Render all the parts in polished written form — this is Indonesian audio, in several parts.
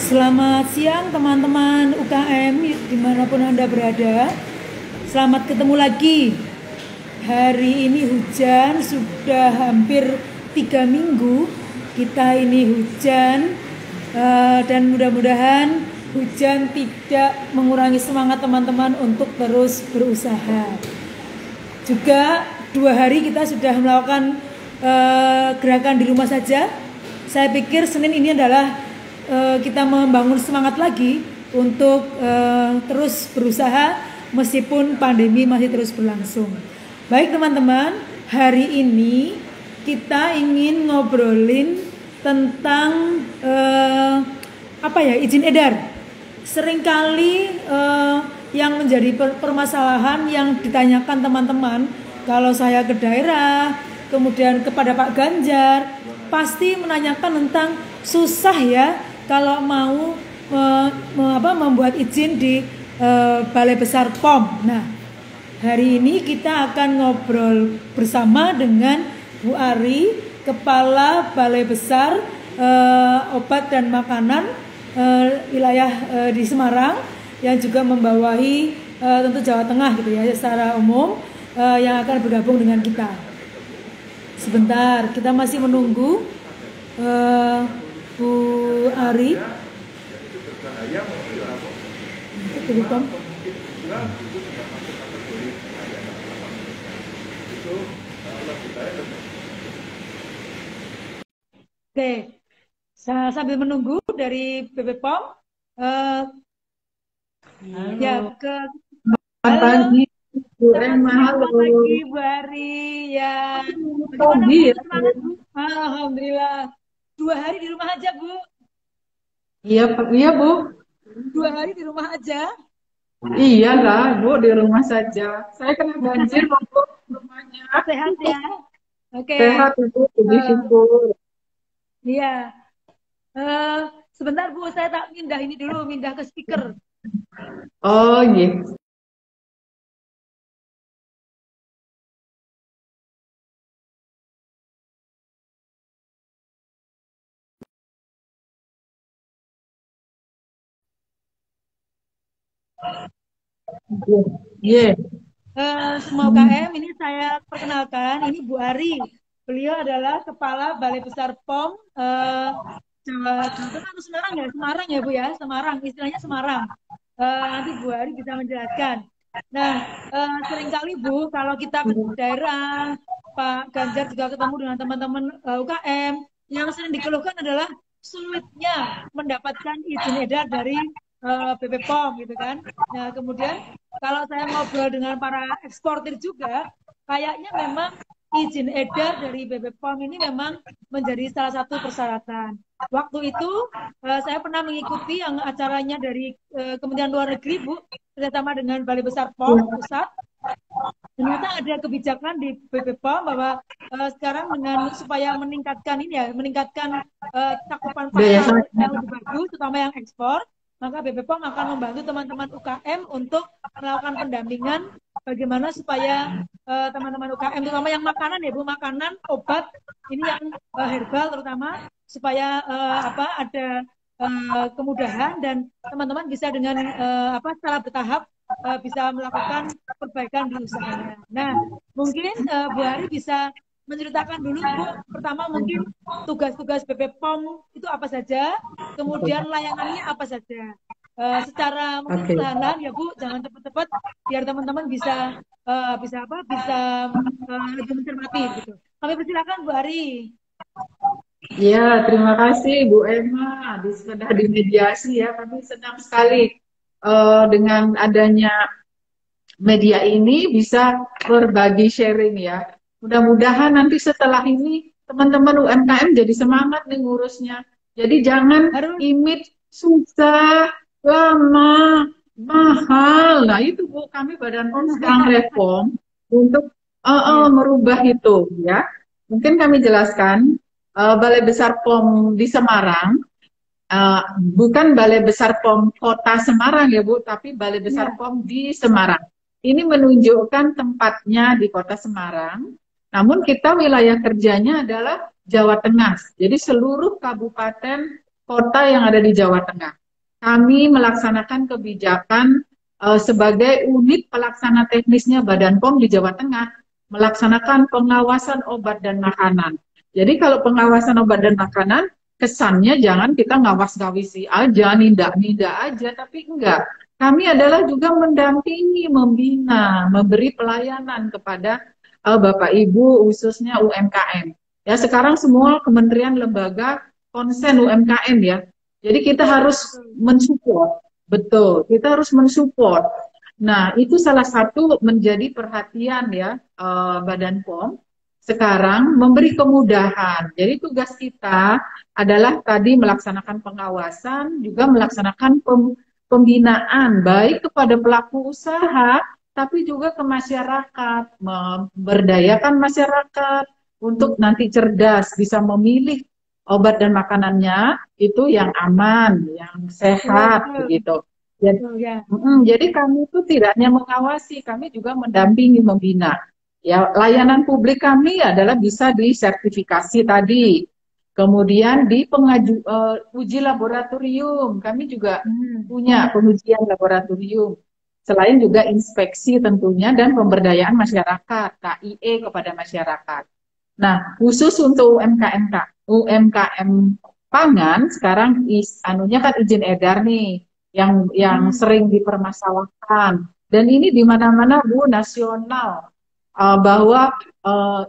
Selamat siang teman-teman UKM dimanapun Anda berada. Selamat ketemu lagi. Hari ini hujan, sudah hampir 3 minggu kita ini hujan, dan mudah-mudahan hujan tidak mengurangi semangat teman-teman untuk terus berusaha. Juga 2 hari kita sudah melakukan gerakan di rumah saja. Saya pikir Senin ini adalah kita membangun semangat lagi untuk terus berusaha meskipun pandemi masih terus berlangsung. Baik teman-teman, hari ini kita ingin ngobrolin tentang izin edar. Seringkali yang menjadi permasalahan yang ditanyakan teman-teman kalau saya ke daerah, kemudian kepada Pak Ganjar, pasti menanyakan tentang susah ya kalau mau membuat izin di Balai Besar POM. Nah, hari ini kita akan ngobrol bersama dengan Bu Ari, Kepala Balai Besar Obat dan Makanan wilayah di Semarang, yang juga membawahi tentu Jawa Tengah gitu ya secara umum, yang akan bergabung dengan kita. Sebentar, kita masih menunggu Bu Ari. Oke, sambil menunggu dari BPOM, ya ke Selamat pagi, Bu Emma. Halo. Selamat pagi, Bu Ari. Ya, bagaimana Bu? Semangat Bu? Alhamdulillah. 2 hari di rumah aja Bu. Iya, iya Bu. 2 hari di rumah aja. Iya lah Bu, di rumah saja. Saya kena banjir Bu, rumahnya. Sehat ya? Oke. Sehat Bu, puji syukur. Iya. Sebentar Bu, saya tak pindah ini dulu, pindah ke speaker. Oh gitu. Iya. Semua UKM ini saya perkenalkan, ini Bu Ari. Beliau adalah Kepala Balai Besar POM Jawa Tengah atau Semarang ya? Semarang ya Bu ya? Semarang, istilahnya Semarang. Nanti Bu Ari bisa menjelaskan. Nah, seringkali Bu, kalau kita ke daerah, Pak Ganjar juga ketemu dengan teman-teman UKM, yang sering dikeluhkan adalah sulitnya mendapatkan izin edar dari BPOM gitu kan. Nah, kemudian kalau saya ngobrol dengan para eksportir juga, kayaknya memang izin edar dari BPOM ini memang menjadi salah satu persyaratan. Waktu itu saya pernah mengikuti yang acaranya dari Kementerian Luar Negeri Bu, kerjasama dengan Balai Besar POM pusat. Ternyata ada kebijakan di BPOM bahwa sekarang dengan supaya meningkatkan ini ya, meningkatkan cakupan pasar yang lebih bagus, terutama yang ekspor, maka BPOM akan membantu teman-teman UKM untuk melakukan pendampingan bagaimana supaya teman-teman UKM, terutama yang makanan ya Bu, makanan, obat, ini yang herbal terutama, supaya ada kemudahan dan teman-teman bisa dengan secara bertahap bisa melakukan perbaikan di usahanya. Nah, mungkin Bu Ari bisa menceritakan dulu Bu, pertama mungkin tugas-tugas BPOM itu apa saja, kemudian layanannya apa saja. Secara mungkin perlahan ya Bu, jangan cepat-cepat biar teman-teman bisa lebih mencermati gitu. Kami persilakan Bu Ari. Ya, terima kasih Bu Emma. Sudah dimediasi ya, kami senang sekali dengan adanya media ini bisa berbagi sharing ya. Mudah-mudahan nanti setelah ini teman-teman UMKM jadi semangat nih ngurusnya. Jadi jangan imit susah, lama, mahal. Nah itu Bu, kami Badan POM sedang reform untuk merubah itu ya. Mungkin kami jelaskan, Balai Besar POM di Semarang, bukan Balai Besar POM Kota Semarang ya Bu, tapi Balai Besar POM di Semarang. Ini menunjukkan tempatnya di Kota Semarang, namun kita wilayah kerjanya adalah Jawa Tengah. Jadi seluruh kabupaten kota yang ada di Jawa Tengah. Kami melaksanakan kebijakan sebagai unit pelaksana teknisnya Badan POM di Jawa Tengah, melaksanakan pengawasan obat dan makanan. Jadi kalau pengawasan obat dan makanan, kesannya jangan kita ngawas-ngawisi aja, nindak-nindak aja, tapi enggak. Kami adalah juga mendampingi, membina, memberi pelayanan kepada Bapak Ibu, khususnya UMKM. Ya, sekarang semua kementerian lembaga konsen UMKM ya. Jadi kita harus mensupport. Betul, kita harus mensupport. Nah, itu salah satu menjadi perhatian ya Badan POM sekarang memberi kemudahan. Jadi tugas kita adalah tadi melaksanakan pengawasan, juga melaksanakan pembinaan baik kepada pelaku usaha, tapi juga ke masyarakat, memberdayakan masyarakat untuk nanti cerdas bisa memilih obat dan makanannya itu yang aman, yang sehat, begitu. Jadi kami itu tidak hanya mengawasi, kami juga mendampingi, membina. Ya, layanan publik kami adalah bisa disertifikasi tadi, kemudian di uji laboratorium, kami juga punya pengujian laboratorium. Selain juga inspeksi tentunya dan pemberdayaan masyarakat, KIE kepada masyarakat. Nah, khusus untuk UMKM pangan sekarang anunya kan izin edar nih yang sering dipermasalahkan. Dan ini di mana-mana Bu, nasional bahwa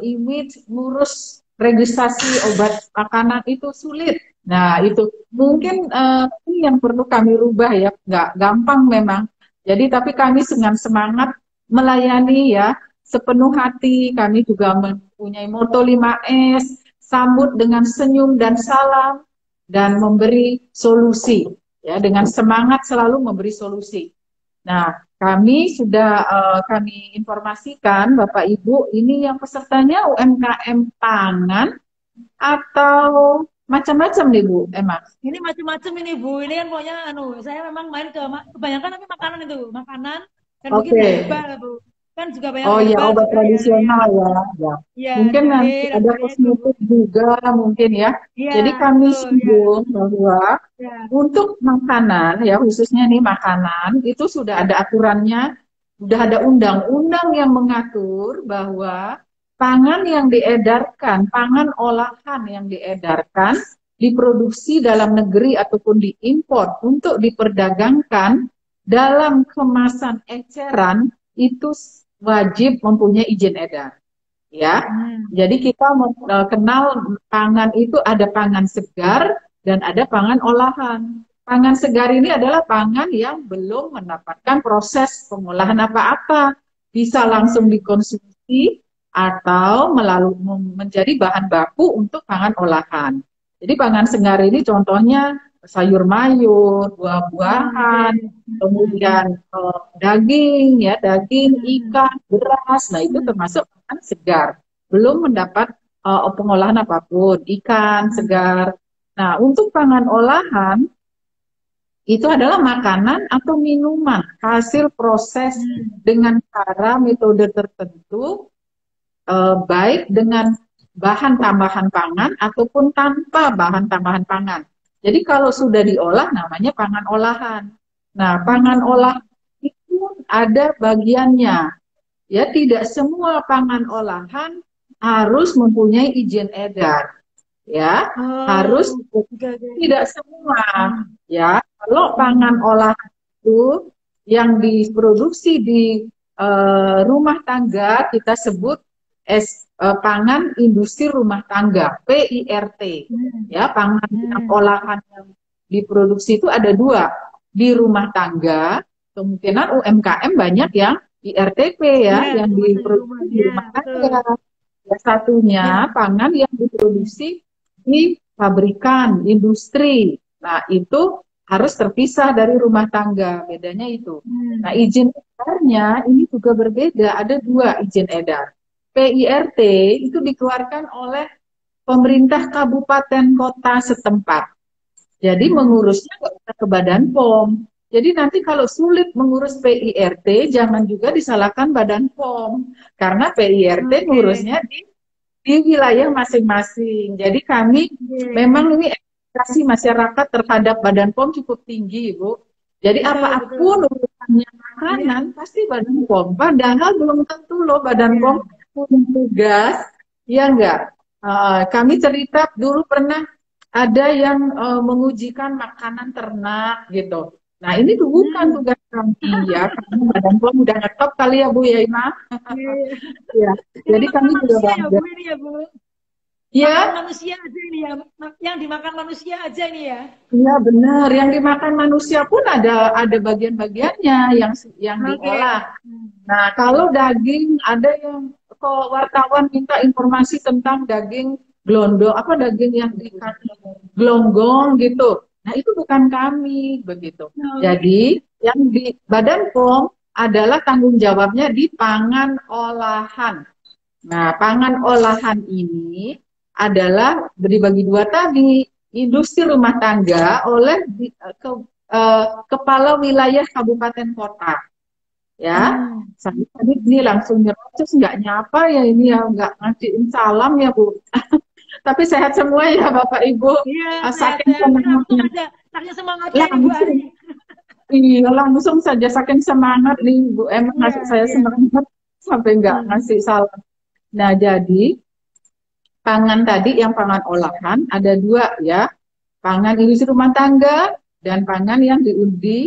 image ngurus registrasi obat makanan itu sulit. Nah, itu mungkin ini yang perlu kami rubah ya, nggak gampang memang. Jadi tapi kami dengan semangat melayani ya, sepenuh hati. Kami juga mempunyai moto 5S, sambut dengan senyum dan salam, dan memberi solusi. Ya, dengan semangat selalu memberi solusi. Nah, kami sudah kami informasikan Bapak Ibu, ini yang pesertanya UMKM pangan atau macam-macam nih Bu, Emma. Ini macam-macam ini Bu. Ini kan pokoknya saya memang main ke kebanyakan tapi makanan itu, makanan dan mungkin herbal Bu. Kan juga banyak oh ya, obat tradisional ya. Mungkin nanti ada kosmetik juga mungkin ya. Jadi kami singgung bahwa untuk makanan ya, khususnya nih makanan itu sudah ada aturannya, sudah ada undang-undang yang mengatur bahwa pangan yang diedarkan, pangan olahan yang diedarkan, diproduksi dalam negeri ataupun diimpor untuk diperdagangkan dalam kemasan eceran itu wajib mempunyai izin edar. Ya, jadi kita kenal pangan itu ada pangan segar dan ada pangan olahan. Pangan segar ini adalah pangan yang belum mendapatkan proses pengolahan apa-apa, bisa langsung dikonsumsi atau menjadi bahan baku untuk pangan olahan. Jadi pangan segar ini contohnya sayur mayur, buah-buahan, kemudian daging, ya daging, ikan, beras. Nah itu termasuk pangan segar. Belum mendapat pengolahan apapun, ikan segar. Nah untuk pangan olahan itu adalah makanan atau minuman hasil proses dengan cara metode tertentu, baik dengan bahan tambahan pangan ataupun tanpa bahan tambahan pangan. Jadi kalau sudah diolah namanya pangan olahan. Nah, pangan olahan itu ada bagiannya. Ya, tidak semua pangan olahan harus mempunyai izin edar. Ya, harus tidak semua. Ya, kalau pangan olahan itu yang diproduksi di rumah tangga kita sebut pangan industri rumah tangga, PIRT. Ya, pangan yang olahan yang diproduksi itu ada dua, di rumah tangga, kemungkinan UMKM banyak yang IRTP ya, yang diproduksi di rumah tangga. Ya, satunya pangan yang diproduksi di pabrikan, industri. Nah, itu harus terpisah dari rumah tangga, bedanya itu. Nah, izin edarnya ini juga berbeda, ada dua izin edar. PIRT itu dikeluarkan oleh pemerintah kabupaten kota setempat. Jadi mengurusnya ke Badan POM. Jadi nanti kalau sulit mengurus PIRT, jangan juga disalahkan Badan POM. Karena PIRT ngurusnya di wilayah masing-masing. Jadi kami memang ini edukasi masyarakat terhadap Badan POM cukup tinggi, Bu. Jadi Betul, apapun betul. urusannya Iya, makanan pasti Badan POM. Padahal belum tentu loh Badan iya. POM punya tugas, ya enggak. Kami cerita dulu pernah ada yang mengujikan makanan ternak gitu. Nah ini tuh bukan Hmm. tugas kami ya, karena Badan POM udah ngetop kali ya Bu ya Ima. Iya, iya. Ya, Ini jadi kami makanan juga manusia ya bangga. Bu ini ya Bu. Makanan Ya, manusia aja ini ya. Yang dimakan manusia aja ini ya. iya benar. Yang dimakan manusia pun ada bagian-bagiannya yang Oke. diolah. Hmm. Nah, kalau daging ada yang kok wartawan minta informasi tentang daging glondo, apa daging yang dikasih gelonggong gitu. Nah, itu bukan kami begitu. Oh, Jadi, yang di Badan POM adalah tanggung jawabnya di pangan olahan. Nah, pangan olahan ini adalah dibagi dua tadi, industri rumah tangga oleh kepala wilayah kabupaten kota. Ya, hmm. saya tadi ini langsung nyerocos nggak nyapa ya ini ya nggak ngasih salam ya Bu. Tapi sehat semua ya Bapak Ibu. Iya, Saking sehat-sehat. Langsung semangatnya, aja. Saking semangatnya ini Bu Ari. langsung, iya langsung saja saking semangat nih Bu. Emang Iya, ngasih saya iya. semangat sampai nggak Hmm. ngasih salam. Nah jadi pangan tadi yang pangan olahan ada dua ya, pangan industri rumah tangga dan pangan yang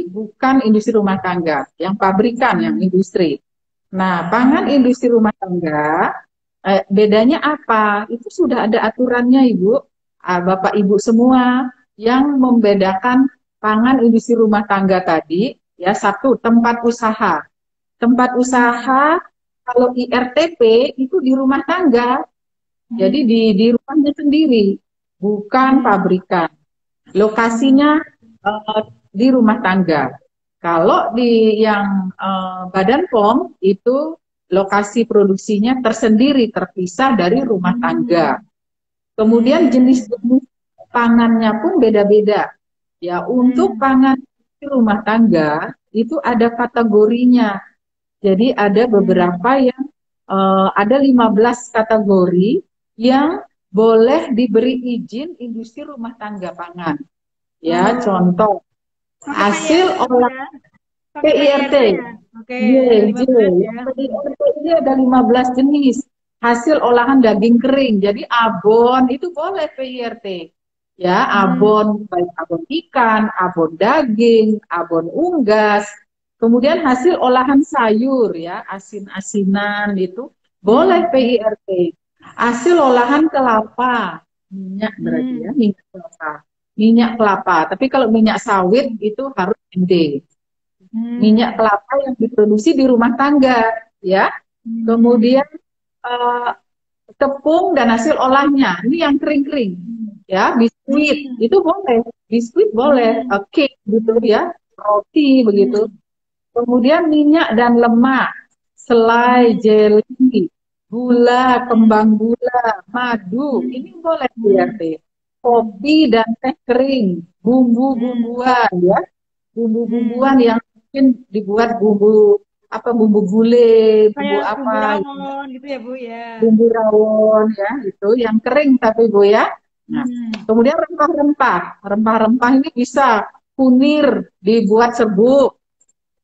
bukan industri rumah tangga, yang pabrikan, yang Hmm. industri. Nah, pangan Hmm. industri rumah tangga, bedanya apa? Itu sudah ada aturannya, Ibu. Bapak Ibu semua yang membedakan pangan industri rumah tangga tadi, ya satu, tempat usaha. Tempat Hmm. usaha, kalau IRTP itu di rumah tangga, jadi Hmm. di rumahnya sendiri, bukan Hmm. pabrikan. Hmm. Lokasinya di rumah tangga. Kalau di yang Badan POM itu lokasi produksinya tersendiri, terpisah dari rumah tangga. Hmm. Kemudian Hmm. jenis-jenis pangannya pun beda-beda. Ya, untuk Hmm. pangan di rumah tangga itu ada kategorinya. Jadi ada Hmm. beberapa yang ada 15 kategori yang boleh diberi izin industri rumah tangga pangan. Ya, Oh, contoh pakai hasil PIRT ya Bu olah ya? Pakai PIRT. PIRT ya? Oke, Y, ada J, 15 ya. yang PIRT ini ada 15 jenis hasil olahan daging kering. Jadi abon itu boleh PIRT. Ya, Hmm. abon baik abon ikan, abon daging, abon unggas. Kemudian hasil olahan sayur ya, asin-asinan itu boleh Hmm. PIRT. Hasil olahan kelapa, minyak berarti ya, Hmm. minyak kelapa. Minyak kelapa, tapi kalau minyak sawit itu harus ND. Minyak Hmm. kelapa yang diproduksi di rumah tangga, ya. Hmm. Kemudian eh, tepung dan hasil olahnya, ini yang kering-kering, Hmm. ya. Biskuit Hmm. itu boleh, biskuit boleh, Hmm. cake gitu Hmm. ya, roti begitu. Hmm. Kemudian minyak dan lemak, selai, Hmm. jelly, gula, Hmm. kembang gula, madu, Hmm. ini boleh Hmm. PRT. Kopi dan teh kering, Hmm. bumbu-bumbuan ya, bumbu-bumbuan Hmm. yang mungkin dibuat bumbu apa bumbu gulai, bumbu Kayak bumbu apa, rawon gitu ya Bu ya. bumbu rawon ya, itu yang kering tapi Bu ya. Nah, Hmm. kemudian rempah-rempah. Rempah-rempah ini bisa kunir dibuat serbuk.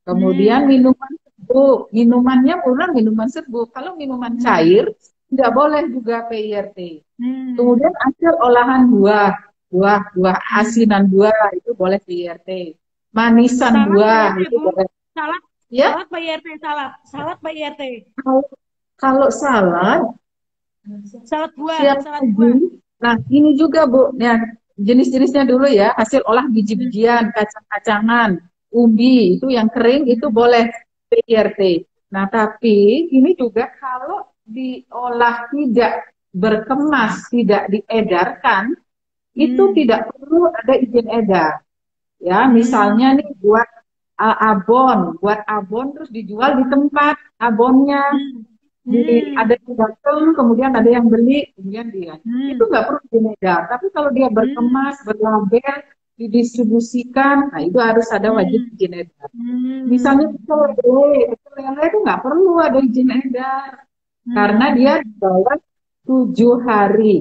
Kemudian Hmm. minuman serbuk. Minumannya bukan minuman serbuk. Kalau minuman Hmm. cair tidak boleh juga PIRT. Kemudian Hmm. hasil olahan buah, buah Hmm. asinan buah itu boleh PIRT. Manisan Salad buah PIRT itu Bu. boleh. Salad, Ya, salad PIRT, salad. Salad PIRT. kalau, kalau salad Salad buah, siap salad saji. buah. Nah, ini juga Bu, ya, jenis-jenisnya dulu ya, hasil olah Hmm. biji-bijian, kacang-kacangan, umbi, itu yang kering itu Hmm. boleh PIRT. Nah, tapi ini juga kalau diolah tidak berkemas, tidak diedarkan, itu Hmm. tidak perlu ada izin edar. Ya, misalnya nih Hmm. buat abon terus dijual di tempat abonnya Hmm. ada Hmm. yang datang, kemudian ada yang beli, kemudian dia. Itu Hmm. nggak perlu dimedar. Tapi kalau dia berkemas, Hmm. berlabel, didistribusikan, nah itu harus ada wajib Hmm. izin edar. Misalnya Hmm. pecel lele itu nggak perlu ada izin edar karena dia Hmm. di bawah 7 hari,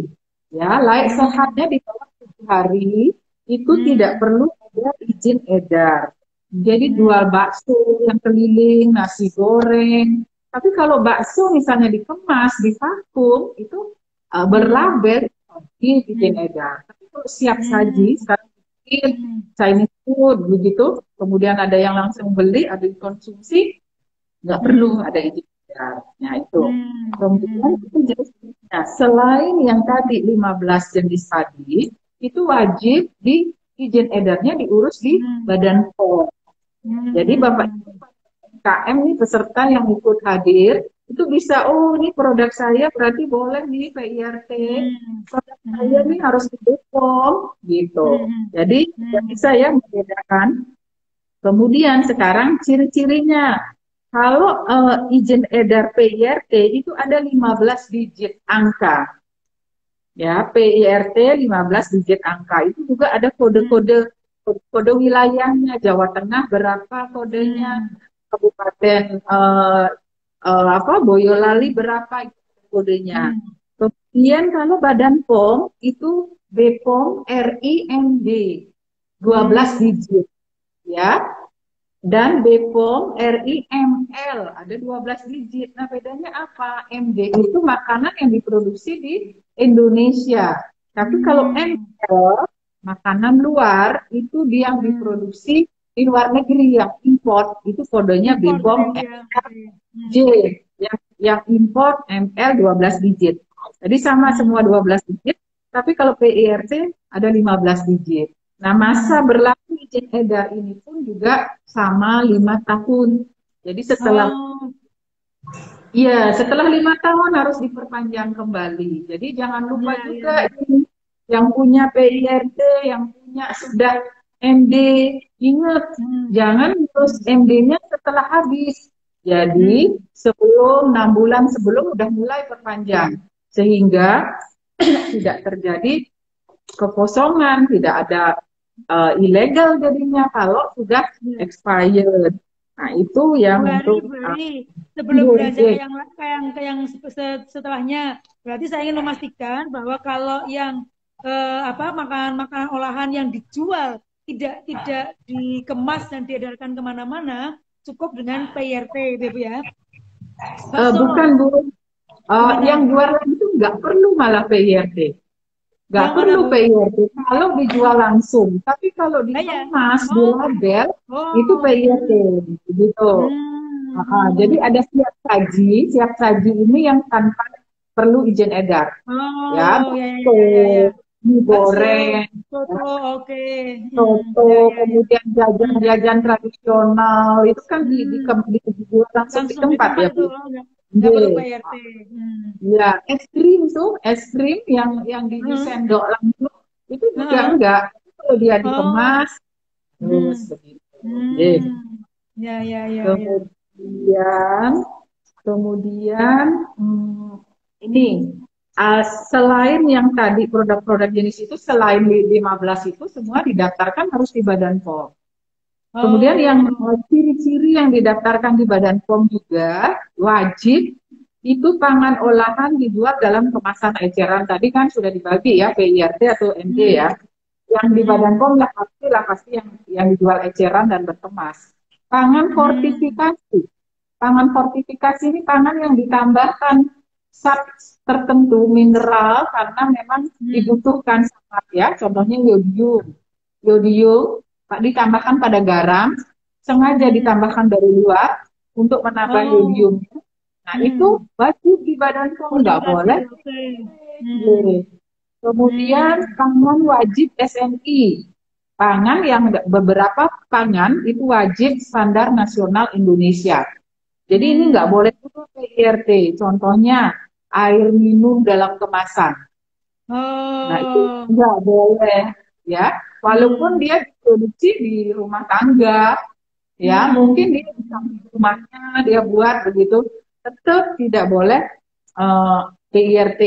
ya layak Hmm. sehatnya di bawah 7 hari itu tidak perlu ada izin edar. Jadi jual bakso yang keliling, nasi goreng. Tapi kalau bakso misalnya dikemas, divakum, itu berlabel izin edar. Tapi kalau siap saji, sekarang mungkin Chinese food begitu, kemudian ada yang langsung beli, ada dikonsumsi, nggak perlu ada izin edar. Nah itu. Kemudian itu jenisnya. Selain yang tadi 15 jenis tadi, itu wajib di izin edarnya diurus di Badan POM. Jadi Bapak KM nih peserta yang ikut hadir itu bisa, oh ini produk saya berarti boleh nih PIRT, produk saya nih harus di BPOM gitu. Jadi bisa ya membedakan. Kemudian sekarang ciri-cirinya, kalau izin edar PIRT itu ada 15 digit angka. Ya, PIRT 15 digit angka. Itu juga ada kode-kode wilayahnya. Jawa Tengah berapa kodenya, Kabupaten Boyolali berapa kodenya. Kemudian kalau Badan POM itu BPOM RIMD 12 digit ya. Dan BPOM RIML ada 12 digit. Nah, bedanya apa? MD itu makanan yang diproduksi di Indonesia. Tapi kalau ML makanan luar itu dia yang diproduksi di luar negeri, yang import itu kodenya BPOM J. Yang import ML 12 digit. Jadi sama semua 12 digit, tapi kalau PIRT ada 15 digit. Nah, masa berlaku izin edar ini pun juga sama 5 tahun. Jadi setelah setelah 5 tahun harus diperpanjang kembali. Jadi jangan lupa juga ini, yang punya PIRT, yang punya sudah MD, ingat jangan terus MD-nya setelah habis. Jadi 6 bulan sebelum udah mulai perpanjang, sehingga tidak terjadi kekosongan, tidak ada ilegal jadinya kalau sudah expired. Nah, itu yang untuk sebelum beranjak ke yang setelahnya. Berarti saya ingin memastikan bahwa kalau yang makanan olahan yang dijual tidak dikemas dan diedarkan kemana-mana, cukup dengan PIRT, Ibu ya? Bukan, Bu. Yang jualan itu nggak perlu malah PIRT. Nggak perlu PIRT kalau dijual langsung. Tapi kalau dikemas, di label, itu PIRT. Gitu. Jadi ada siap saji. Siap saji ini yang tanpa perlu izin edar. Mie goreng, soto, kemudian jajan-jajan tradisional itu kan dijual langsung di tempat ya, Bu. Ya, es krim tuh, es krim yang di sendok langsung itu juga enggak. Kalau dia dikemas, terus begitu. Kemudian ini. Selain yang tadi produk-produk jenis itu, selain 15 itu semua didaftarkan harus di Badan POM. Kemudian yang ciri-ciri yang didaftarkan di Badan POM juga wajib itu pangan olahan dijual dalam kemasan eceran. Tadi kan sudah dibagi ya, PIRT atau MD ya. Yang di Badan POM lah pasti yang dijual eceran dan berkemas. Pangan fortifikasi. Pangan fortifikasi ini pangan yang ditambahkan zat tertentu mineral karena memang dibutuhkan sangat ya. Contohnya yodium. Yodium ditambahkan pada garam, sengaja ditambahkan dari luar untuk menambah yodium. Nah, itu wajib di Badan POM, nggak boleh. Kemudian pangan wajib SNI. Pangan yang beberapa pangan itu wajib standar nasional Indonesia. Jadi ini nggak boleh itu PIRT. Contohnya air minum dalam kemasan. Nah, itu nggak boleh ya. Walaupun dia diproduksi di rumah tangga, ya mungkin di rumahnya dia buat begitu, tetap tidak boleh PIRT.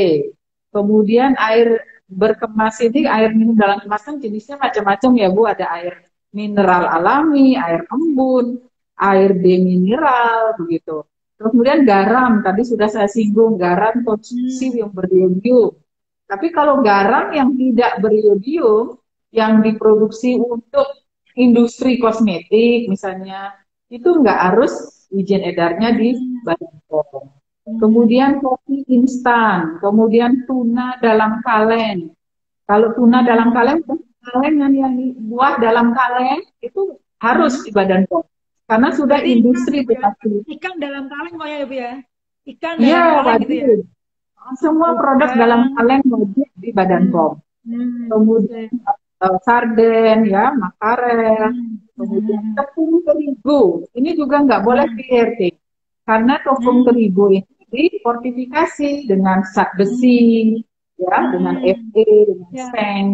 Kemudian air berkemas ini, air minum dalam kemasan jenisnya macam-macam ya Bu. Ada air mineral alami, air embun, air demineral begitu. Kemudian garam, tadi sudah saya singgung, garam konsumsi yang beriodium. Tapi kalau garam yang tidak beriodium, yang diproduksi untuk industri kosmetik misalnya, itu nggak harus izin edarnya di Badan POM. Kemudian kopi instan, kemudian tuna dalam kaleng. Kalau tuna dalam kaleng, kalengan yang dibuat dalam kaleng itu harus di Badan POM. Karena sudah Berarti industri ikan, ya? berarti. Ikan dalam kaleng pokoknya ya Bu ya. Ikan Iya, dalam kaleng gitu ya. wajib. Semua produk dalam Udang. kaleng wajib di Badan POM. Kemudian Oke. sarden, ya, makarel, kemudian Hmm. tepung terigu. Ini juga nggak boleh Hmm. PRT. Karena tepung Hmm. terigu ini difortifikasi dengan zat besi, ya, dengan Hmm. Fe, dengan Ya. seng.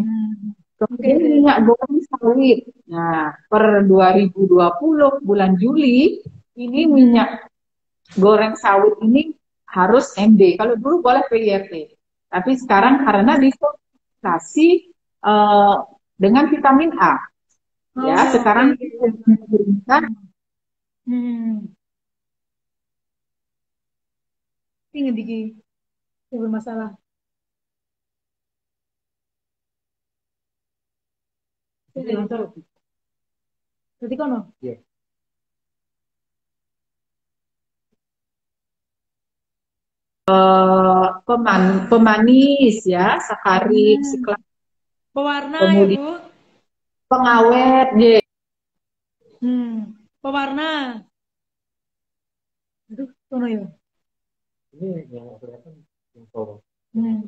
Oke, Kemudian oke. minyak goreng sawit. Nah, per 2020 bulan Juli, ini Hmm. minyak goreng sawit ini harus MD. Kalau dulu boleh PIRT. Tapi sekarang karena difortifikasi eh, dengan vitamin A. Ya, Oh, oke, sekarang oke. pemerintah Hmm. Ini diki, ya bermasalah. Berarti kono. pemanis ya, sakarik, Hmm. Pewarna ya kemudian Bu. pengawet, ya. Pewarna. Aduh, kono ya. Hmm.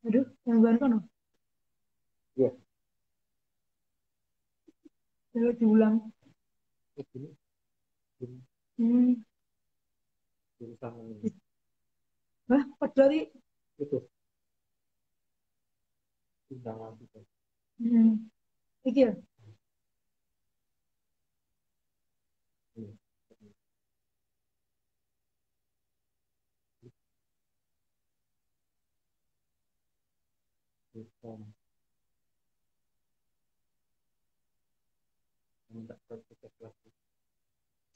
Aduh, yang bukan kono. Ayo diulang. Hmm. Wah, pedot iki. Hmm. Iki ya.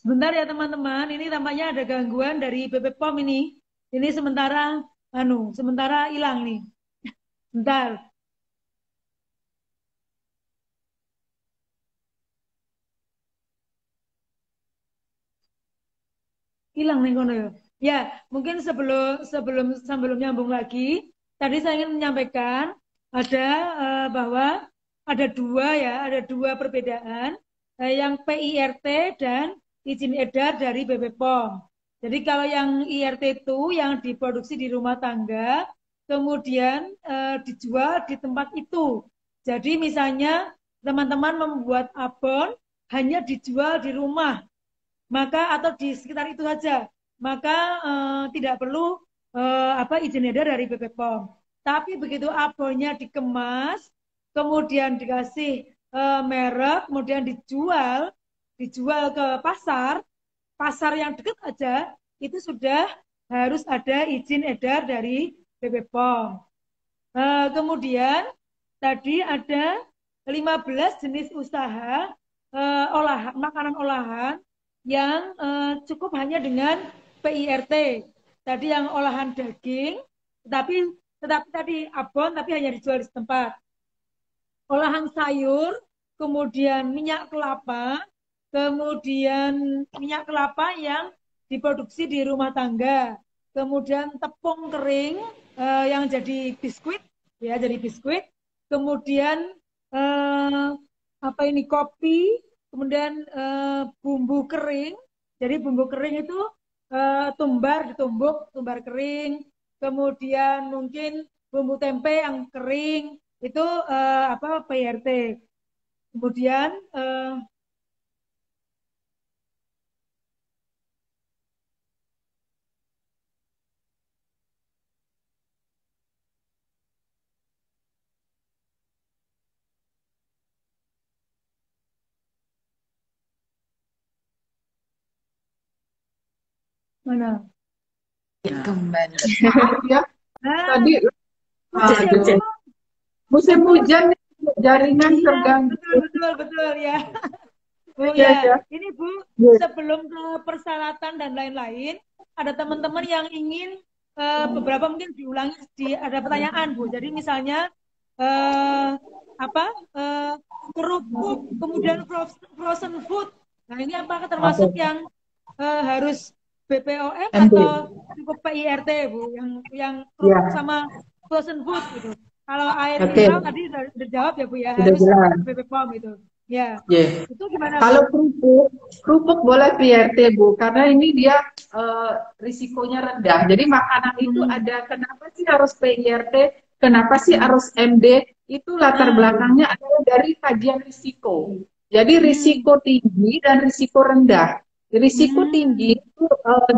Sebentar ya teman-teman, ini tampaknya ada gangguan dari BP POM ini. Ini sementara hilang nih. Bentar, hilang nih kono ya. Ya, mungkin sebelum sebelum sebelum nyambung lagi, tadi saya ingin menyampaikan ada bahwa ada dua perbedaan yang PIRT dan izin edar dari BP POM. Jadi kalau yang IRT itu yang diproduksi di rumah tangga, kemudian dijual di tempat itu. Jadi misalnya teman-teman membuat abon hanya dijual di rumah, maka atau di sekitar itu saja, maka tidak perlu izin edar dari BP POM. Tapi begitu abonnya dikemas, kemudian dikasih merek, kemudian dijual ke pasar, pasar yang dekat aja, itu sudah harus ada izin edar dari BP POM. Kemudian tadi ada 15 jenis usaha makanan olahan yang cukup hanya dengan PIRT. Tadi yang olahan daging, tetapi tadi abon tapi hanya dijual di setempat. Olahan sayur, kemudian minyak kelapa, kemudian minyak kelapa yang diproduksi di rumah tangga, kemudian tepung kering yang jadi biskuit, ya jadi biskuit, kemudian eh, apa ini kopi, kemudian bumbu kering, jadi bumbu kering itu tumbar kering, kemudian mungkin bumbu tempe yang kering, itu PRT. Kemudian mana? kembali. Maaf ya, Nah, tadi putus ya Bu. musim Putus. hujan jaringan Iya, terganggu. betul betul betul ya. Oh Ya, ya, ya. ini Bu, Ya. sebelum ke persyaratan dan lain-lain, ada teman-teman yang ingin beberapa mungkin diulangi, ada pertanyaan Bu. Jadi misalnya eh, apa kerupuk, kemudian frozen food. Nah ini apakah termasuk Oke. yang harus BPOM atau MD. cukup PIRT Bu? Yang kerupuk Ya. sama frozen food gitu. Kalau air Oke. mineral tadi udah jawab ya Bu ya, Sudah harus jelas. BPOM gitu. Ya. Ya. Itu gimana, Bu? Kalau kerupuk boleh PRT Bu, karena ini dia eh, risikonya rendah. Jadi makanan itu Hmm. ada kenapa sih harus PIRT, kenapa sih Hmm. harus MD? Itu latar Ah. belakangnya adalah dari kajian risiko. Jadi Hmm. risiko tinggi dan risiko rendah. Risiko tinggi Hmm. itu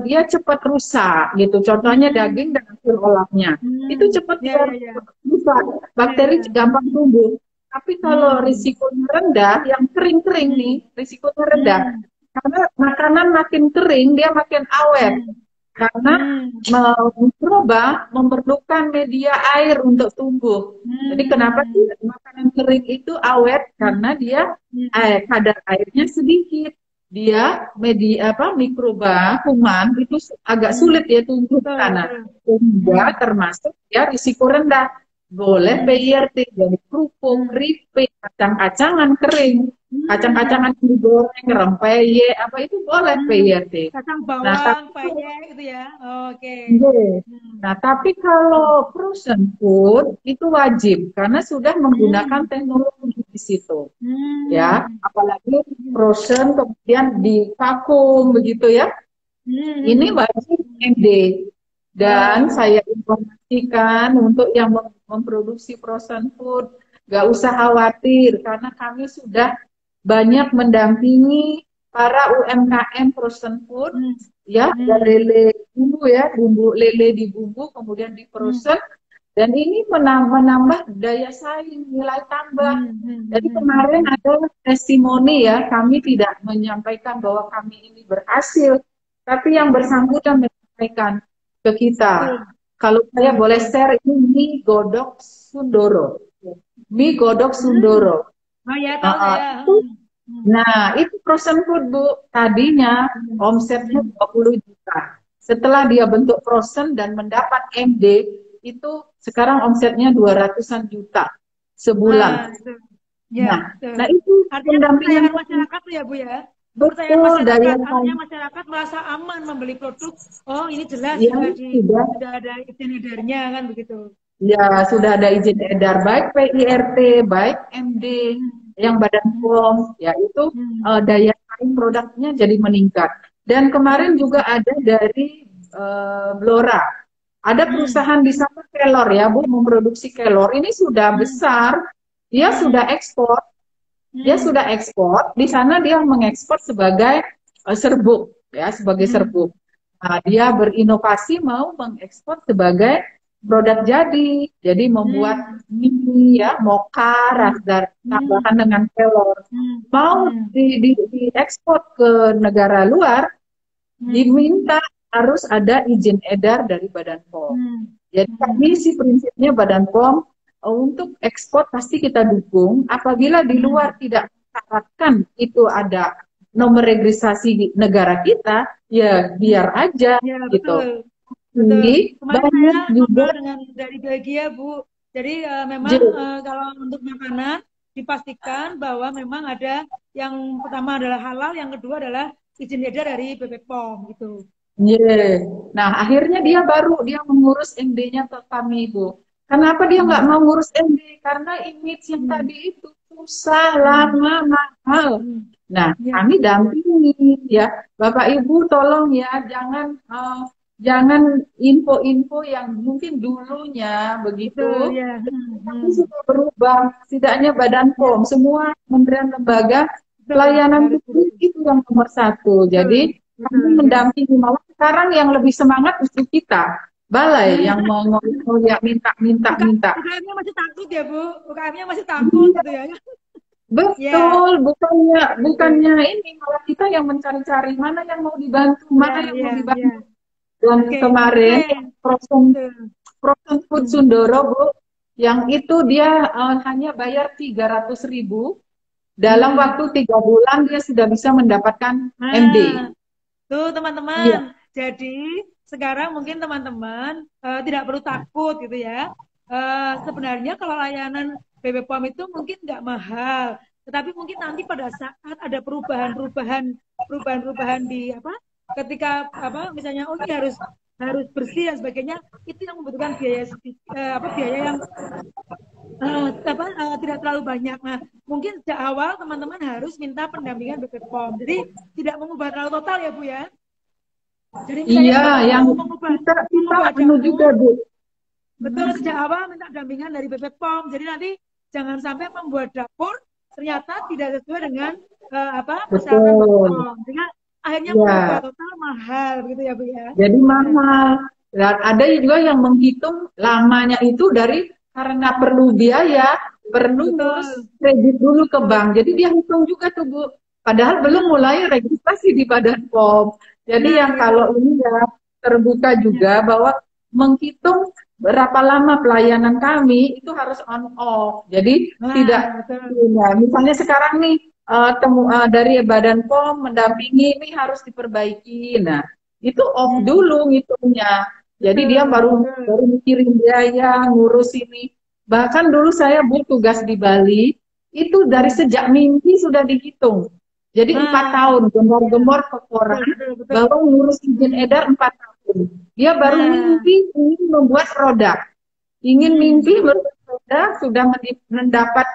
dia cepat rusak gitu. Contohnya Hmm. daging dan hasil olahnya. Itu Hmm. cepat Ya, dia ya, ya. rusak. Ya, Bakteri ya. gampang tumbuh. Tapi kalau Hmm. risikonya rendah, yang kering-kering nih, Hmm. risikonya rendah. Hmm. Karena makanan makin kering, dia makin awet. Hmm. Karena Hmm. mikroba memerlukan media air untuk tumbuh. Jadi kenapa sih Hmm. makanan kering itu awet? Hmm. Karena dia Hmm. kadar airnya sedikit. Dia media apa mikroba kuman itu agak Hmm. sulit ya tumbuh di Betul, sana. betul. Sehingga Hmm. termasuk dia risiko rendah. Boleh Hmm. PIRT jadi kerupuk, Hmm. keripik, kacang-kacangan kering, Hmm. kacang-kacangan digoreng, rempeyek, apa itu boleh Hmm. PIRT. Kacang Nah, bawang, tapi payek gitu ya. Oke. Iya. Hmm. Nah, tapi kalau frozen food itu wajib karena sudah menggunakan Hmm. teknologi di situ, ya. Hmm. Apalagi Hmm. frozen kemudian divakum begitu ya. Ini Hmm. wajib Hmm. MD. Dan Oh. saya informasikan untuk yang memproduksi frozen food, gak usah khawatir karena kami sudah banyak mendampingi para UMKM frozen food, Hmm. ya, ada Hmm. lele bumbu ya, bumbu lele di bumbu kemudian di Hmm. frozen dan ini menambah daya saing, nilai tambah. Hmm. Jadi Hmm. kemarin Hmm. ada testimoni ya, kami tidak menyampaikan bahwa kami ini berhasil, tapi yang bersangkutan menyampaikan ke kita. Betul, Kalau saya betul, boleh betul. share ini mie godok Sundoro. Mie godok Hmm. Sundoro. Oh ya, tahu saya. Itu, nah itu frozen food Bu. Tadinya Hmm. omsetnya Hmm. 20 juta. Setelah dia bentuk frozen dan mendapat MD, itu sekarang omsetnya 200-an juta Ah, sebulan. itu. Ya, Nah, betul. nah itu Artinya pendampingan kepercayaan masyarakat tuh ya, Bu ya. Kepercayaan betul daya masyarakat, artinya saing. masyarakat merasa aman membeli produk. Oh, ini jelas Ya, sudah. sudah ada izin edarnya kan begitu. Ya, sudah ada izin edar baik PIRT, baik MD, Hmm. yang Badan Hmm. POM, ya itu Hmm. daya saing produknya jadi meningkat. Dan kemarin Hmm. juga ada dari Blora, ada Hmm. perusahaan di sana kelor ya Bu, memproduksi kelor. Ini sudah Hmm. besar, dia sudah Hmm. ekspor, dia Hmm. sudah ekspor. Di sana dia mengekspor sebagai serbuk, ya sebagai Hmm. serbuk. Nah, dia berinovasi mau mengekspor sebagai produk jadi Hmm. membuat mie ya, mocha, Hmm. rasa Hmm. tambahan dengan kelor. Hmm. Mau Hmm. diekspor ke negara luar, Hmm. diminta harus ada izin edar dari Badan POM. Hmm. Jadi Hmm. kami sih prinsipnya Badan POM untuk ekspor pasti kita dukung. Apabila di Hmm. luar tidak mensyaratkan itu ada nomor registrasi di negara kita, ya Hmm. biar aja Ya, gitu. betul. Betul. Jadi Kemarin saya banyak juga ngobrol dengan dari Belgia, Bu. Jadi memang J- kalau untuk makanan dipastikan bahwa memang ada yang pertama adalah halal, yang kedua adalah izin edar dari BPOM gitu. Yeah. Nah, akhirnya dia mengurus MD-nya ke kami, Bu. Kenapa dia nggak Hmm. mau ngurus MD? Karena image yang Hmm. tadi itu susah, Hmm. lama, mahal. Hmm. Nah, Ya, kami dampingi ya, Bapak Ibu tolong ya, jangan info-info yang mungkin dulunya betul begitu, ya. Hmm. tapi Hmm. sudah berubah. Setidaknya Badan Ya, POM, semua kementerian lembaga betul. pelayanan Harus publik begitu. itu yang nomor satu. Betul. Jadi kami Betul ya. mendampingi malah sekarang yang lebih semangat justru kita, balai yang Hmm. ya minta. UKM-nya masih takut ya, Bu. UKM-nya masih takut gitu ya. Ya, Betul, bukannya betul. bukannya ini malah kita yang mencari-cari mana yang mau dibantu, Ya, mana yang mau ya, ya. dibantu. Dan Oke, oke. kemarin yang frozen food Hmm. Sundoro Bu, yang itu dia hanya bayar 300.000 dalam waktu 3 bulan dia sudah bisa mendapatkan MD. Tuh teman-teman. Iya. Jadi sekarang mungkin teman-teman tidak perlu takut gitu ya. Sebenarnya kalau layanan BB POM itu mungkin nggak mahal, tetapi mungkin nanti pada saat ada perubahan di apa, ketika apa misalnya oh ini harus bersih dan sebagainya, itu yang membutuhkan biaya yang tidak terlalu banyak. Nah, mungkin sejak awal teman-teman harus minta pendampingan BB POM. Jadi tidak mengubah terlalu total ya Bu ya. Jadi misalnya Iya, yang kita penuh juga Bu. Betul, sejak awal minta dampingan dari BB POM. Jadi nanti jangan sampai membuat dapur ternyata tidak sesuai dengan persyaratan BB POM. Sehingga akhirnya mengubah total mahal gitu ya Bu ya. Jadi mahal. Dan ada juga yang menghitung lamanya itu karena perlu biaya, perlu ngurus kredit dulu ke bank. Jadi dia hitung juga tuh Bu. Padahal belum mulai registrasi di Badan POM. Jadi kalau ini ya terbuka juga bahwa menghitung berapa lama pelayanan kami itu harus on off. Jadi tidak misalnya sekarang nih dari Badan POM mendampingi ini harus diperbaiki. Nah, itu off dulu ngitungnya. Jadi dia baru mikirin biaya, ngurus ini. Bahkan dulu saya tugas di Bali, itu dari sejak mimpi sudah dihitung. Jadi 4 tahun, gembor-gembor ke koran, bahwa ngurus izin edar 4 tahun. Dia baru mimpi ingin membuat produk. Ingin mimpi membuat produk, sudah mendapat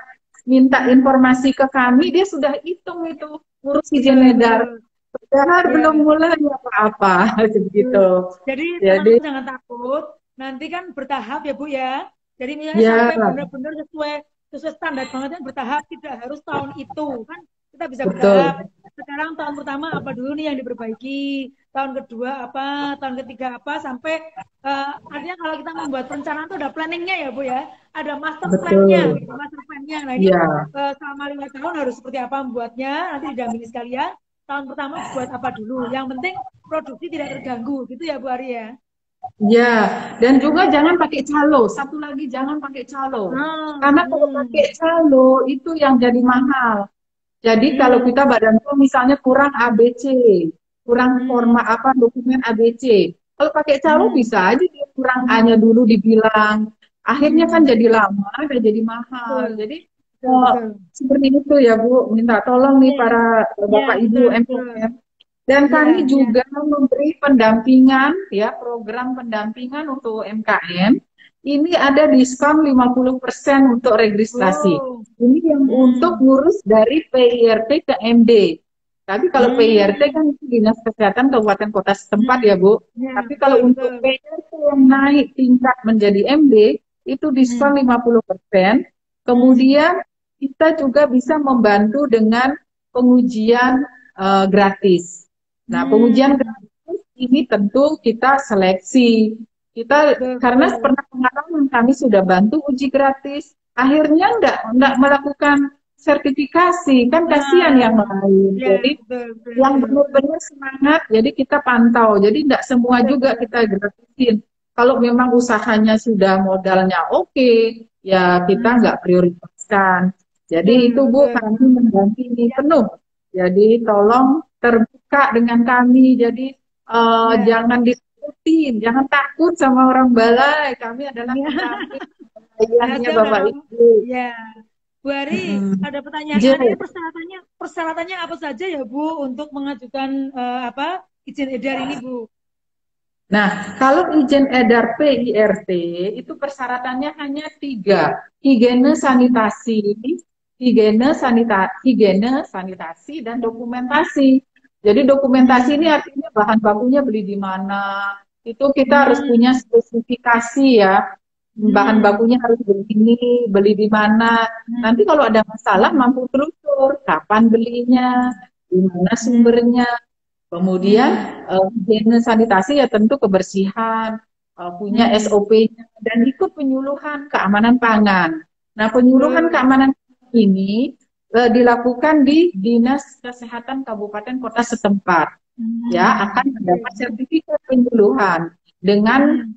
minta informasi ke kami, dia sudah hitung itu, ngurus izin edar. Padahal belum mulai apa-apa gitu. Jadi teman-teman jangan takut, nanti kan bertahap ya Bu ya. Jadi misalnya sampai benar-benar sesuai standar banget kan bertahap, tidak harus tahun itu kan kita bisa bertahap. Sekarang tahun pertama apa dulu nih yang diperbaiki, tahun kedua apa, tahun ketiga apa, sampai artinya kalau kita membuat perencanaan itu ada planningnya ya Bu ya, ada master plan-nya, gitu, master plan-nya. Nah ini selama 5 tahun harus seperti apa membuatnya, nanti didampingi sekalian. Tahun pertama buat apa dulu, yang penting produksi tidak terganggu, gitu ya Bu Ari ya? Ya, dan juga jangan pakai calo. Satu lagi jangan pakai calo. Karena kalau pakai calo itu yang jadi mahal. Jadi kalau kita Badan POM misalnya kurang ABC, kurang dokumen ABC. Kalau pakai calo bisa aja dia kurang A-nya dulu dibilang. Akhirnya kan jadi lama dan jadi mahal. Jadi seperti itu ya Bu, minta tolong nih para Bapak Ibu MPM. Dan kami juga memberi pendampingan ya, program pendampingan untuk UMKM. Ini ada diskon 50% untuk registrasi. Ini yang untuk ngurus dari PIRT ke MD. Tapi kalau PIRT kan Dinas Kesehatan Kabupaten Kota setempat ya Bu. Tapi kalau untuk PIRT yang naik tingkat menjadi MD, itu diskon 50%. Kemudian kita juga bisa membantu dengan pengujian gratis. Nah, pengujian gratis ini tentu kita seleksi. Kita karena pernah pengalaman kami sudah bantu uji gratis, akhirnya enggak melakukan sertifikasi, kan kasihan yang lain. Jadi yang benar-benar semangat, jadi kita pantau. Jadi enggak semua juga kita gratisin. Kalau memang usahanya sudah modalnya oke, ya kita enggak prioritaskan. Jadi itu Bu, kami mendampingi penuh. Jadi tolong terbuka dengan kami. Jadi jangan ditakutin, jangan takut sama orang balai. Kami adalah pendamping Bapak Ibu. Ya, Bu Ari, ada pertanyaan. Persyaratannya apa saja ya Bu untuk mengajukan izin edar ini Bu? Nah, kalau izin edar PIRT itu persyaratannya hanya 3, higiene sanitasi dan dokumentasi. Jadi dokumentasi ini artinya bahan bakunya beli di mana, itu kita harus punya spesifikasi ya, bahan bakunya harus begini, beli di mana. Nanti kalau ada masalah mampu telusur kapan belinya, di mana sumbernya. Kemudian higiene sanitasi ya tentu kebersihan, punya SOP-nya dan ikut penyuluhan keamanan pangan. Nah, penyuluhan keamanan ini dilakukan di Dinas Kesehatan Kabupaten Kota setempat. Ya, akan mendapat sertifikat penyuluhan dengan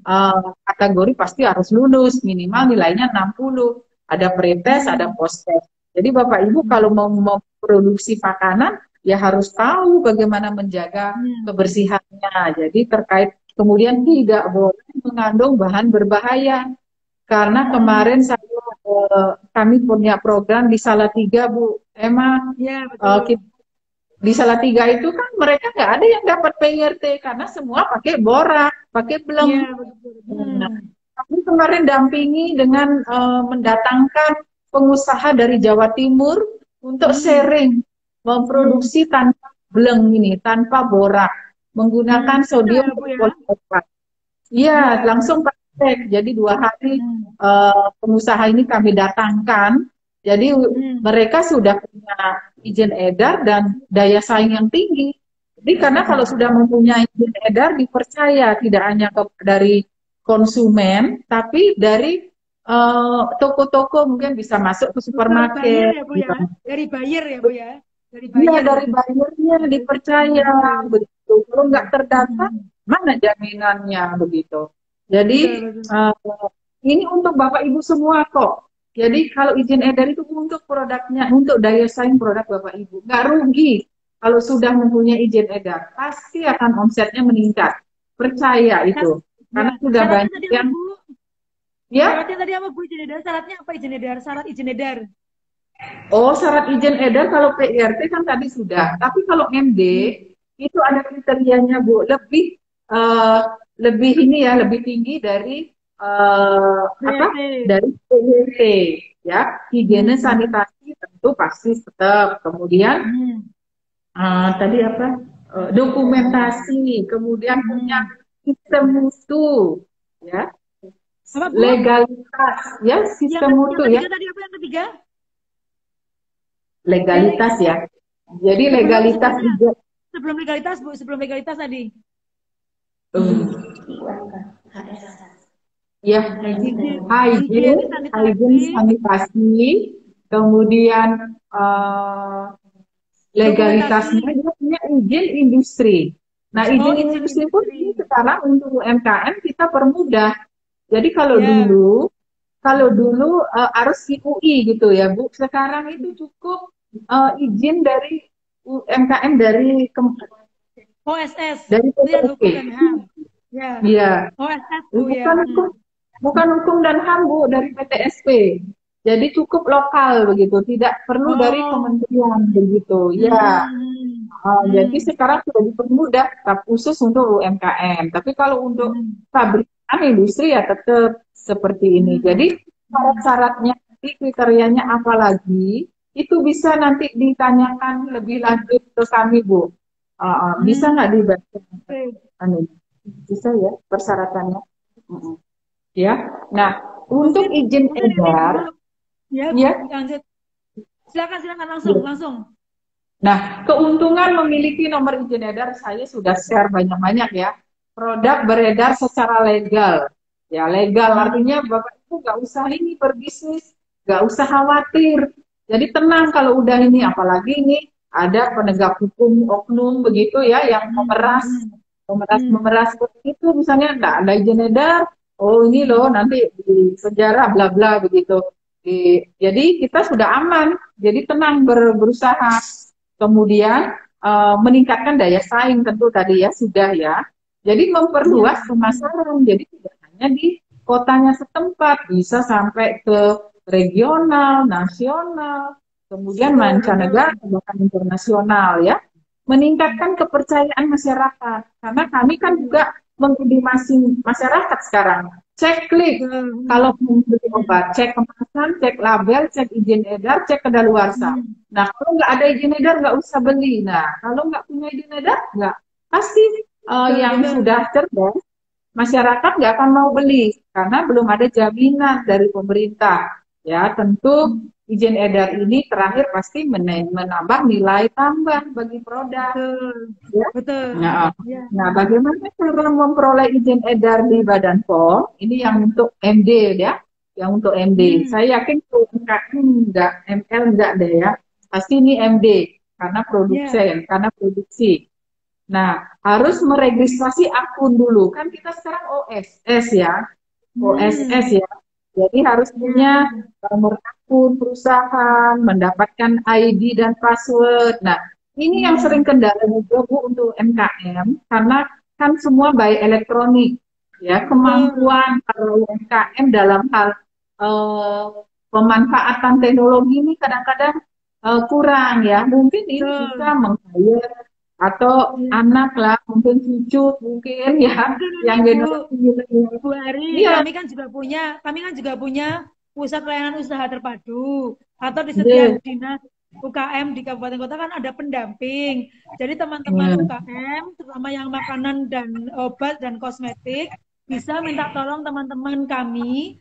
kategori pasti harus lulus, minimal nilainya 60. Ada pretest, ada posttest. Jadi Bapak Ibu kalau mau memproduksi makanan, ya harus tahu bagaimana menjaga kebersihannya. Jadi terkait kemudian tidak boleh mengandung bahan berbahaya. Karena kemarin kami punya program di Salatiga, Bu. Emang Ya, betul. di Salatiga itu kan mereka nggak ada yang dapat PRT karena semua pakai borak, pakai Iya, belum. betul. Nah, kami kemarin dampingi dengan mendatangkan pengusaha dari Jawa Timur untuk sharing memproduksi tanpa beleng ini, tanpa borak, menggunakan Bisa sodium ya, Bu ya? berfosfat. Iya, Ya. langsung praktek. Jadi 2 hari pengusaha ini kami datangkan. Jadi mereka sudah punya izin edar dan daya saing yang tinggi. Jadi karena kalau sudah mempunyai izin edar dipercaya tidak hanya dari konsumen, tapi dari toko-toko mungkin bisa masuk ke Betul, buyer supermarket. ya, Bu Gitu. ya? Dari buyer ya, Bu ya? Dari Iya, buyer ya? dari bayarnya dipercaya begitu. Kalau nggak terdaftar, mana jaminannya begitu. Jadi Betul, betul. eh, ini untuk Bapak Ibu semua kok. Jadi kalau izin edar itu untuk produknya, untuk daya saing produk Bapak Ibu. Nggak rugi kalau sudah mempunyai izin edar. Pasti akan omsetnya meningkat. Percaya itu. Ya, Karena sudah syaratnya banyak tadi apa, yang, Bu? ya. Syaratnya tadi apa, Bu? Izin edar, syaratnya apa izin edar? Syarat izin edar. Oh, syarat izin edar kalau PRT kan tadi sudah. Tapi kalau MD itu ada kriterianya, Bu. Eh, lebih ini ya, lebih tinggi dari apa? BRT. Dari PWT ya. Higiene Hmm. sanitasi tentu pasti tetap. Kemudian Hmm. tadi apa? Dokumentasi, kemudian punya Hmm. sistem mutu, ya, Apa, Bu? legalitas, ya, sistem Yang mutu ya, ketiga tadi apa yang ketiga? Yang legalitas ya. Jadi sebelum legalitas sebelumnya. juga. Sebelum legalitas, Bu. Sebelum legalitas tadi. Ya, Higiene hygiene, sanitasi, sanitasi, kemudian dokumentasi. legalitasnya dia punya izin industri. Nah, Oh, izin izin industri pun ini industri. sekarang untuk UMKM kita permudah. Jadi Ya. kalau dulu harus UI gitu ya, Bu. Sekarang itu cukup izin dari UMKM OSS. dari Kementerian PTSP. Hukum dan HAM. Ya. Iya. OSS, Bu ya. Bukan hukum dan HAM, Bu, dari PTSP. Jadi cukup lokal begitu, tidak perlu dari Oh. kementerian begitu. Ya, jadi Hmm. sekarang sudah dipermudah, tapi khusus untuk UMKM. Tapi kalau untuk Hmm. pabrikan industri ya tetap seperti ini. Hmm. Jadi syarat-syaratnya, nanti kriterianya apa lagi, itu bisa nanti ditanyakan lebih lanjut ke kami, Bu. Bisa nggak Hmm. dibaca? Oke. Anu, bisa ya persyaratannya. Mm-mm. Ya. Nah, untuk Mungkin izin mungkin ini Bu. edar, Ya, Bu, ya. lanjut. Silakan langsung, Ya. langsung. Nah, keuntungan memiliki nomor izin edar saya sudah share banyak-banyak ya. Produk beredar secara legal. Ya, legal artinya Bapak Ibu nggak usah ini berbisnis, nggak usah khawatir. Jadi tenang kalau udah ini, apalagi ini ada penegak hukum oknum begitu ya yang memeras seperti itu, misalnya nggak ada izin edar, oh ini loh nanti di penjara bla bla begitu. Jadi kita sudah aman, jadi tenang berusaha. Kemudian meningkatkan daya saing tentu tadi ya sudah ya. Jadi memperluas pemasaran, jadi tidak hanya di kotanya setempat, bisa sampai ke regional, nasional, kemudian mancanegara, bahkan internasional ya. Meningkatkan kepercayaan masyarakat. Karena kami kan juga mengedukasi masyarakat sekarang. Cek klik. Kalau mau beli obat, cek kemasan, cek label, cek izin edar, cek kedaluarsa. Nah, kalau nggak ada izin edar, nggak usah beli. Nah, kalau nggak punya izin edar, nggak. Pasti yang sudah cerdas, masyarakat nggak akan mau beli. Karena belum ada jaminan dari pemerintah. Ya, tentu izin edar ini terakhir pasti menambah nilai tambah bagi produk. Betul. Ya. Betul. Nah, Ya. bagaimana cara memperoleh izin edar di Badan POM? Ini yang untuk MD ya, yang untuk MD. Saya yakin untuk UMKM enggak, ML enggak deh ya. Pasti ini MD karena produsen, karena produksi. Nah, harus meregistrasi akun dulu. Kan kita sekarang OSS ya. OSS ya. Jadi harus punya nomor akun perusahaan, mendapatkan ID dan password. Nah, ini yang sering kendala juga Bu untuk UMKM karena kan semua by elektronik. Ya, Betul, kemampuan para UMKM dalam hal eh, pemanfaatan teknologi ini kadang-kadang kurang ya. Mungkin ini bisa betul. meng-hire atau Iya. anak lah, mungkin cucu mungkin ya Mungkin ini yang Bu, generasi milenial. Bu Ari, Iya, kami kan juga punya pusat pelayanan usaha terpadu atau di setiap deh. dinas UKM di kabupaten kota kan ada pendamping. Jadi teman-teman Ya. UKM, terutama yang makanan dan obat dan kosmetik, bisa minta tolong teman-teman kami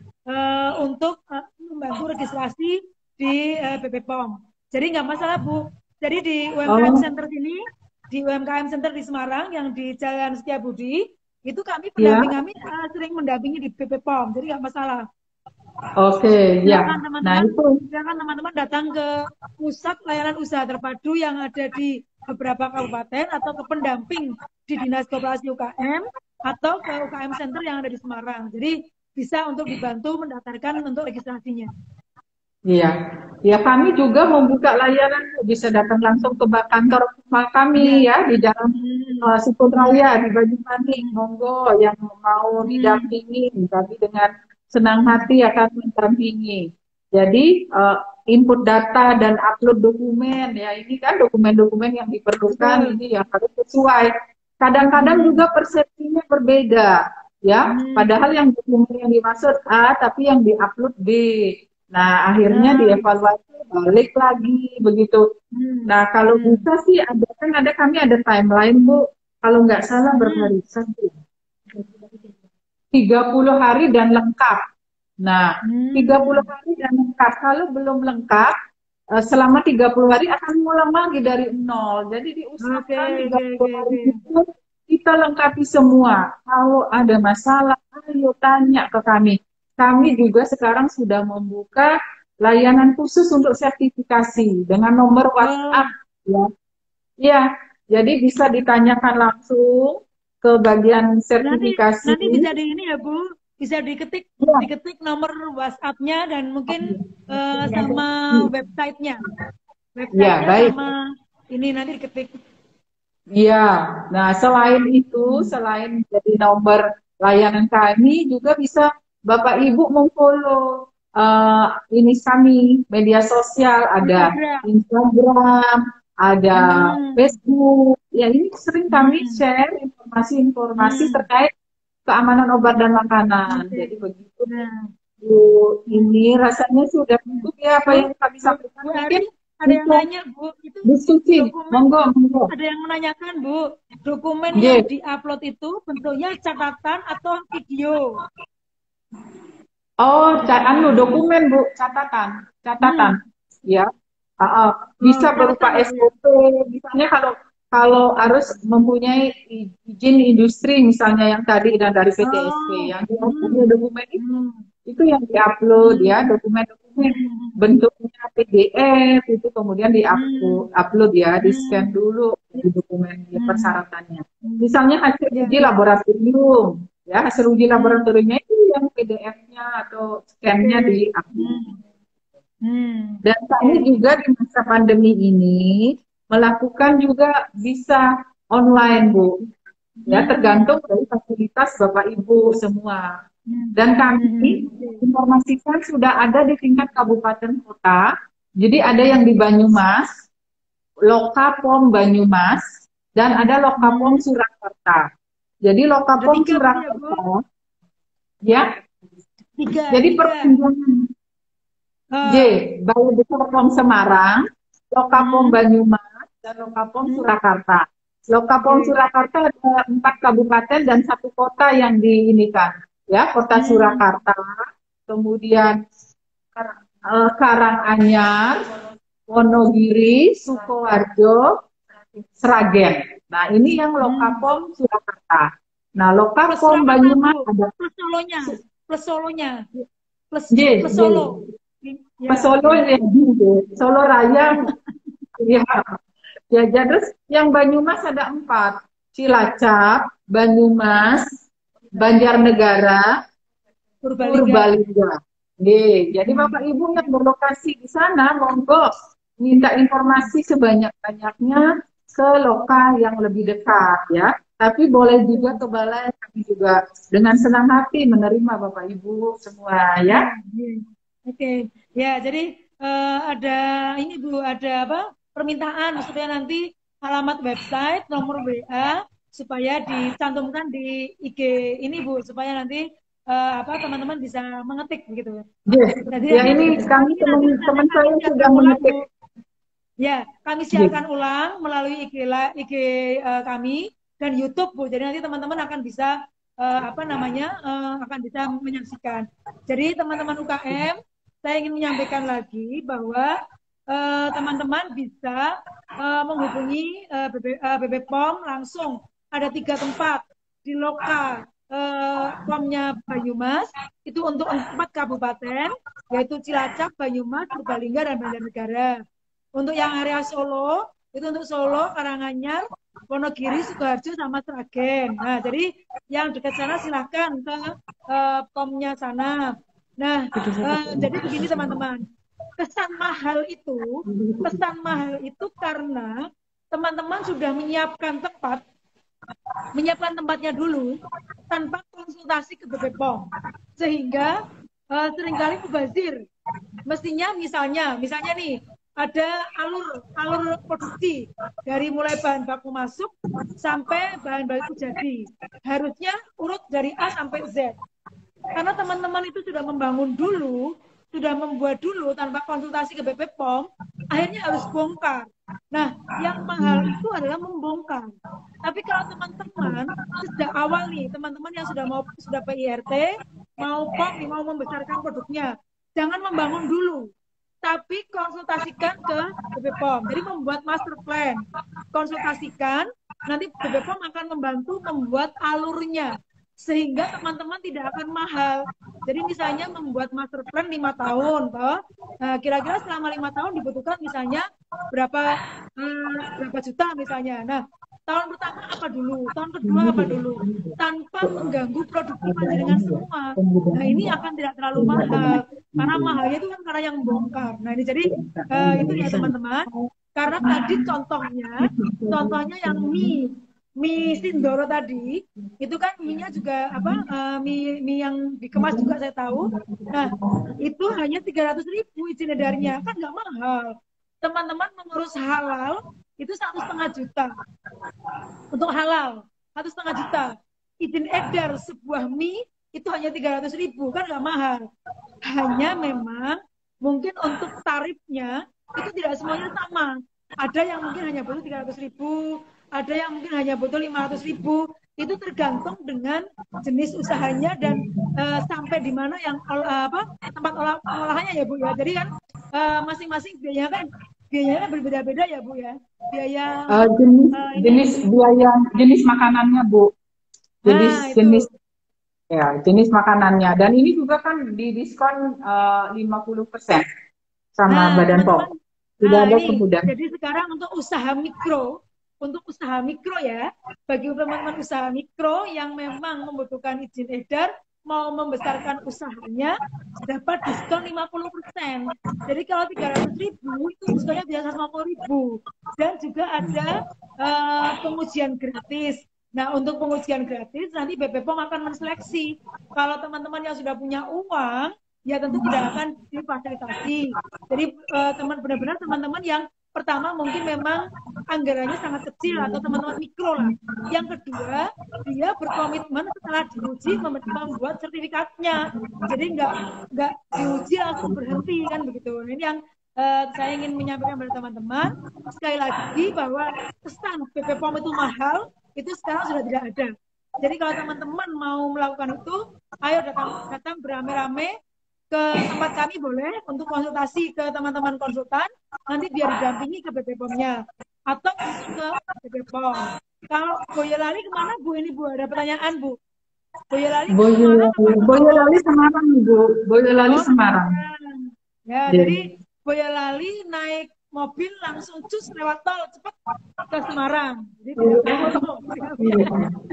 untuk membantu registrasi di BP POM. Jadi nggak masalah Bu. Jadi di UMKM Oh, Center sini, di UMKM Center di Semarang yang di Jalan Setiabudi, itu kami ya. pendamping kami sering mendampingi di BP POM, jadi nggak masalah. Oke, ya. Silakan Nah, teman-teman, itu silakan teman-teman datang ke pusat layanan usaha terpadu yang ada di beberapa kabupaten atau ke pendamping di Dinas Koperasi UKM atau ke UKM Center yang ada di Semarang. Jadi bisa untuk dibantu mendaftarkan untuk registrasinya. iya. Ya, kami juga membuka layanan bisa datang langsung ke kantor kami Ya. ya di Jalan Hmm. Sukotraya di Hmm. Banyumanik. Hmm. Monggo yang mau Hmm. didampingi, kami dengan senang Hmm. hati akan mendampingi. Jadi input data dan upload dokumen ya ini kan dokumen-dokumen yang diperlukan Betul. ini yang harus sesuai. Kadang-kadang Hmm. juga persepsinya berbeda ya. Hmm. Padahal yang dokumen yang dimaksud A tapi yang diupload B. Nah, akhirnya Nah. dievaluasi balik lagi begitu. Hmm. Nah, kalau Hmm. bisa sih ada kan ada kami ada timeline Bu. Kalau nggak salah Hmm. berhari 30 hari dan lengkap. Nah, 30 Hmm. hari dan lengkap. Kalau belum lengkap, selama 30 hari akan ngulang lagi dari nol. Jadi Oke, diusahakan oke, 30 oke, hari oke. itu kita lengkapi semua. Kalau ada masalah, ayo tanya ke kami. Kami juga sekarang sudah membuka layanan khusus untuk sertifikasi dengan nomor WhatsApp. Oh, Ya, ya. Jadi bisa ditanyakan langsung ke bagian nanti sertifikasi. nanti bisa di ini ya Bu, bisa diketik Ya, diketik nomor WhatsApp-nya dan mungkin sama websitenya, ya, websitenya baik. sama ini nanti diketik. Iya, nah selain itu, Hmm. selain jadi nomor layanan kami, juga bisa Bapak Ibu memfollow ini kami, media sosial, ada Instagram. Instagram, ada Hmm. Facebook. Ya ini sering kami Hmm. share informasi-informasi Hmm. terkait keamanan obat dan makanan. Oke. Jadi begitu. Nah. Bu, ini Hmm. rasanya sudah Hmm. cukup ya apa Bu, yang kami Bu, sampaikan. Bu Ari, Mungkin ada yang bisa nanya Bu, itu diskusi. dokumen, Monggo, monggo. ada yang menanyakan Bu, dokumen yang Ye. diupload itu bentuknya catatan atau video? Oh, anu dokumen Bu, catatan, catatan. Hmm. Ya. Oh, Bisa berupa catatan ya Bu ya? SOP, misalnya kalau kalau harus mempunyai izin industri misalnya yang tadi dan dari PTSP Oh. yang diupload Hmm. dokumen Hmm. itu yang diupload ya Hmm. dokumen-dokumen Hmm. bentuknya PDF itu kemudian Hmm. diupload upload ya di scan Hmm. dulu di dokumen ya, Hmm. persyaratannya. Hmm. Misalnya hasil Ya, uji ya. laboratorium ya hasil uji Hmm. laboratoriumnya itu yang PDF-nya atau Oke. scan-nya di-upload. Hmm. Hmm. Dan kami Oke. juga di masa pandemi ini melakukan juga bisa online, Bu. Ya, Hmm. tergantung dari fasilitas Bapak Ibu semua. Hmm. Dan Hmm. kami Oke. informasikan sudah ada di tingkat kabupaten kota. Jadi ada yang di Banyumas, Lokapom Banyumas, dan ada Lokapom Hmm. Surakarta. Jadi Ada Lokapom tiga Bu ya Bu? Surakarta, ya, Tiga, jadi tiga. perpindahan J, Ah. Balai Besar POM Semarang, Lokapom Hmm. Banyumas, dan Lokapom Hmm. Surakarta. Lokapom Oke. Surakarta ada 4 kabupaten dan 1 kota yang diinikan, ya, Kota Hmm. Surakarta, kemudian Karanganyar, Wonogiri, Sukoharjo, Sragen. Nah, ini yang Hmm. Lokapom Surakarta. Nah, Plus Lokapom Surakarta Bu, Banyumas ada plus Solonya, plus Solonya, plus J, plus J. Solo. Pas Ya, Solo oke. ya, Solo Raya. Ya, ya, terus yang Banyumas ada 4. Cilacap, Banyumas, Banjarnegara, Purbalingga. Purbalingga. Jadi Bapak Ibu yang berlokasi di sana, monggo minta informasi sebanyak-banyaknya ke lokal yang lebih dekat ya. Tapi boleh juga ke balai, kami juga dengan senang hati menerima Bapak Ibu semua ya. Ya, ya. Oke, ya. Jadi ada ini Bu, ada apa? Permintaan supaya nanti alamat website, nomor WA supaya dicantumkan di IG ini Bu, supaya nanti apa teman-teman bisa mengetik begitu. Yes. Jadi Ya ini kami ini nanti teman kami saya sudah siapkan ulang mengetik. Bu. Ya, kami Yes. siarkan ulang melalui IG kami dan YouTube, Bu. Jadi nanti teman-teman akan bisa apa namanya akan bisa menyaksikan. Jadi teman-teman UKM, saya ingin menyampaikan lagi bahwa teman-teman bisa menghubungi BB POM langsung. Ada 3 tempat di lokal POM-nya Banyumas itu untuk 4 kabupaten, yaitu Cilacap, Banyumas, Purbalingga, dan Banjarnegara. Untuk yang area Solo, itu untuk Solo, Karanganyar, Wonogiri, Sukoharjo, sama Sragen. Nah, jadi yang dekat sana silahkan ke POM-nya sana. Nah, jadi begini teman-teman, kesan mahal itu karena teman-teman sudah menyiapkan tempatnya dulu tanpa konsultasi ke BPOM, sehingga seringkali mubazir. Mestinya misalnya nih ada alur produksi dari mulai bahan baku masuk sampai bahan baku jadi, harusnya urut dari A sampai Z. Karena teman-teman itu sudah membangun dulu, sudah membuat dulu tanpa konsultasi ke BPOM, akhirnya harus bongkar. Nah, yang mahal itu adalah membongkar. Tapi kalau teman-teman sejak awal nih, teman-teman yang sudah PIRT, mau POM, mau membesarkan produknya, jangan membangun dulu, tapi konsultasikan ke BPOM. Jadi membuat master plan, konsultasikan, nanti BPOM akan membantu membuat alurnya, sehingga teman-teman tidak akan mahal. Jadi misalnya membuat master plan 5 tahun, toh, kira-kira selama 5 tahun dibutuhkan misalnya berapa juta misalnya. Nah, tahun pertama apa dulu, tahun kedua apa dulu, tanpa mengganggu produksi panjenengan semua. Nah, ini akan tidak terlalu mahal. Karena mahalnya itu kan karena yang bongkar. Nah, ini jadi itu ya teman-teman. Karena tadi contohnya yang mie Sindoro tadi, itu kan mie-nya juga apa mie yang dikemas juga saya tahu. Nah, itu hanya 300.000 izin edarnya, kan nggak mahal. Teman-teman mengurus halal itu 1,5 juta untuk halal, 1,5 juta. Izin edar sebuah mie itu hanya 300.000, kan nggak mahal. Hanya memang mungkin untuk tarifnya itu tidak semuanya sama. Ada yang mungkin hanya butuh 300.000, ada yang mungkin hanya butuh 500.000. Itu tergantung dengan jenis usahanya dan sampai di mana yang tempat olahannya ya Bu ya. Jadi kan masing-masing biayanya berbeda-beda ya Bu ya. Biaya jenis makanannya Bu. Jenis ya, jenis makanannya. Dan ini juga kan didiskon 50% sama Badan POM. Tidak ada kemudahan. Jadi sekarang untuk usaha mikro ya, bagi teman-teman usaha mikro yang memang membutuhkan izin edar, mau membesarkan usahanya, dapat diskon 50%. Jadi kalau 300.000 itu diskonnya biasa 50.000. Dan juga ada pengujian gratis. Nah, untuk pengujian gratis nanti BPOM akan menseleksi. Kalau teman-teman yang sudah punya uang, ya tentu tidak akan difasilitasi. Jadi benar-benar teman-teman yang pertama mungkin memang anggarannya sangat kecil atau teman-teman mikro lah. Yang kedua, dia berkomitmen setelah diuji membuat sertifikatnya. Jadi nggak diuji langsung berhenti kan begitu. Ini yang saya ingin menyampaikan pada teman-teman sekali lagi bahwa kesan BPOM itu mahal itu sekarang sudah tidak ada. Jadi kalau teman-teman mau melakukan itu, ayo datang beramai-ramai ke tempat kami boleh untuk konsultasi ke teman-teman konsultan, nanti biar didampingi ke BPOM-nya atau ke BPOM. Kalau Boyolali kemana Bu? Ini Bu, ada pertanyaan Bu. Boyolali Semarang Bu. Boyolali Semarang. Ya, jadi Boyolali naik mobil langsung cus lewat tol cepat ke Semarang. Jadi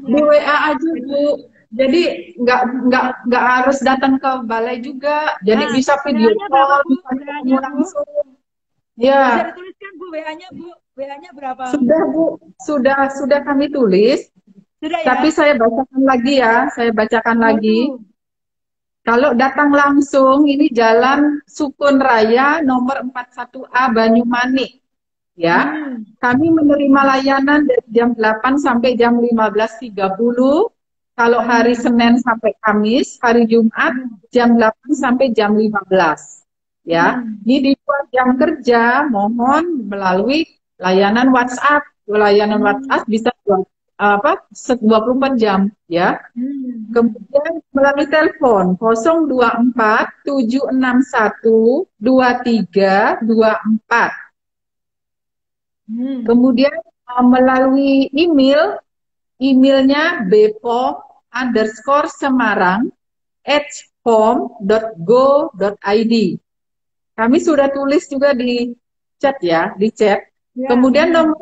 di WA aja Bu, Jadi nggak harus datang ke balai juga. Jadi Nah, bisa video WA-nya berapa, call, Bu? bisa ketemu WA-nya, Bu? langsung. Bisa Ya, dituliskan, Bu, WA-nya, Bu. WA-nya berapa? sudah Bu, sudah kami tulis. Sudah ya? Tapi saya bacakan lagi ya, saya bacakan Mau lagi. tuh. Kalau datang langsung, ini Jalan Sukun Raya nomor 41A Banyumanik. Ya, Hmm. kami menerima layanan dari jam 8 sampai jam 15.30. Kalau hari Hmm. Senin sampai Kamis, hari Jumat Hmm. jam 8 sampai jam 15. Ya, Hmm. ini di luar jam kerja, mohon melalui layanan WhatsApp. Layanan Hmm. WhatsApp bisa 24 jam, ya. Hmm. Hmm. Kemudian melalui telepon 024 761 2324. Hmm. Kemudian melalui emailnya bpom_semarang@pom.go.id. Kami sudah tulis juga di chat ya, di chat. Ya. Kemudian Hmm.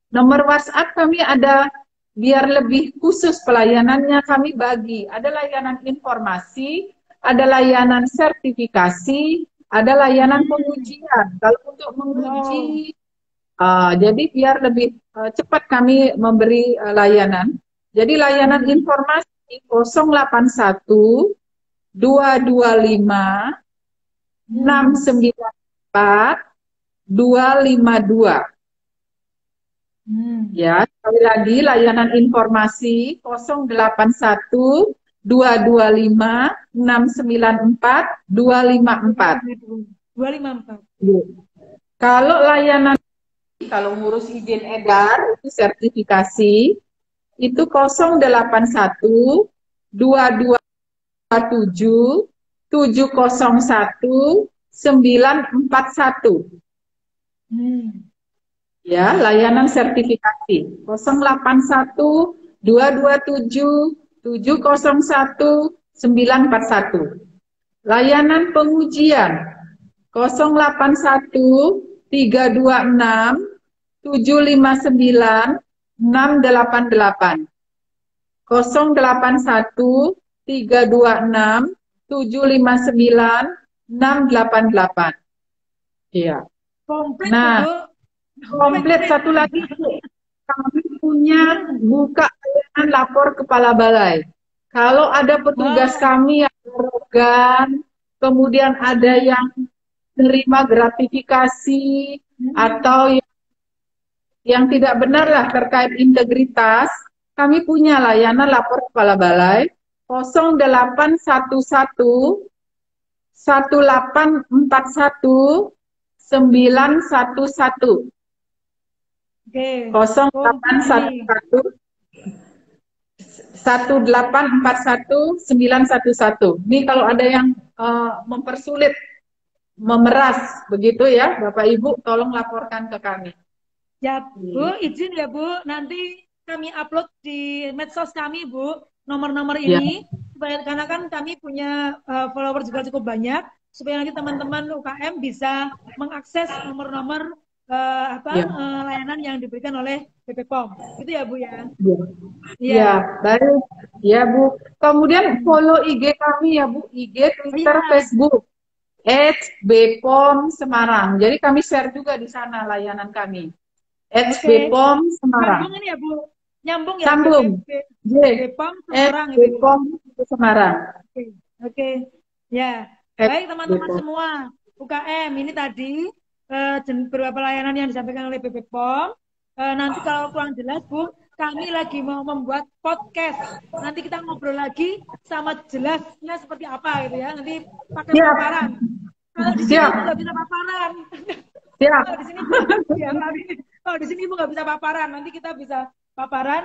nomor WhatsApp kami ada, biar lebih khusus pelayanannya kami bagi. Ada layanan informasi, ada layanan sertifikasi, ada layanan Hmm. pengujian. Kalau untuk Oh. menguji, jadi biar lebih cepat kami memberi layanan. Jadi layanan Hmm. informasi 081 225 Hmm. 694 252. Hmm. Ya, sekali lagi layanan informasi 081 225 694 254. 254. Kalau layanan, kalau ngurus izin edar itu sertifikasi itu 081 227 701 941. Hmm. Ya, layanan sertifikasi 081 227 701 941. Layanan pengujian 081 326 759 688. 081 326 759 688. Iya. Komplit tuh, Nah, Bu. komplit Komplit. satu lagi, Bu. Kami punya buka layanan lapor kepala balai. Kalau ada petugas Oh. kami yang arogan, kemudian ada Hmm. yang menerima gratifikasi Hmm. atau yang tidak benar lah terkait integritas, kami punya layanan lapor kepala balai 0811 1841 911. Oke. Komplit ini. 0811 1841 911. Ini kalau ada yang mempersulit, memeras begitu ya, Bapak Ibu, tolong laporkan ke kami. Ya, Bu, izin ya, Bu. Nanti kami upload di medsos kami, Bu, nomor-nomor Ya, ini. Supaya, karena kan kami punya follower juga cukup banyak. Supaya nanti teman-teman UKM bisa mengakses nomor-nomor ya, layanan yang diberikan oleh BP POM. Itu ya, Bu ya. ya. Ya, Iya. baik. Ya, Bu. Kemudian Hmm. follow IG kami ya, Bu. IG, Oh Twitter, iya. Facebook. @bpom Semarang. Jadi kami share juga di sana layanan kami. Oke. @bpom Nyambung Semarang. ini ya, Bu. Nyambung ya, Sambung. J. BPOM Semarang itu, Bu. @bpom Semarang. Oke. Oke. Ya. Baik, teman-teman @bpom. semua. UKM ini tadi beberapa layanan yang disampaikan oleh BP POM. Nanti kalau kurang jelas, Bu, kami lagi mau membuat podcast. Nanti kita ngobrol lagi sama jelasnya seperti apa gitu ya. Nanti pakai Siap, paparan. Kalau di sini siap, Ibu nggak bisa paparan. siap. Kalau di sini Bu, ya, kalau di sini Ibu nggak bisa paparan. Nanti kita bisa paparan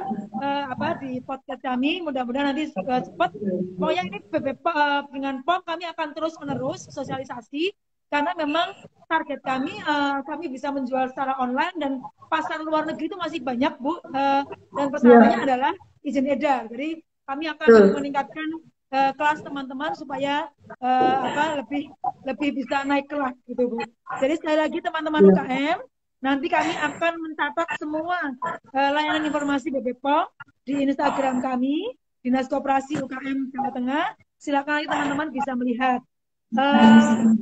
di podcast kami. Mudah-mudahan nanti cepat. Pokoknya ini dengan POM kami akan terus menerus sosialisasi karena memang target kami bisa menjual secara online dan pasar luar negeri itu masih banyak, Bu, dan persyaratannya Siap. adalah izin edar. Jadi kami akan Betul. meningkatkan kelas teman-teman supaya lebih bisa naik kelas gitu, Bu. Jadi sekali lagi teman-teman Ya. UKM, nanti kami akan mencatat semua layanan informasi BP POM di Instagram kami. Dinas Koperasi UKM Jawa Tengah. Silakan teman-teman bisa melihat.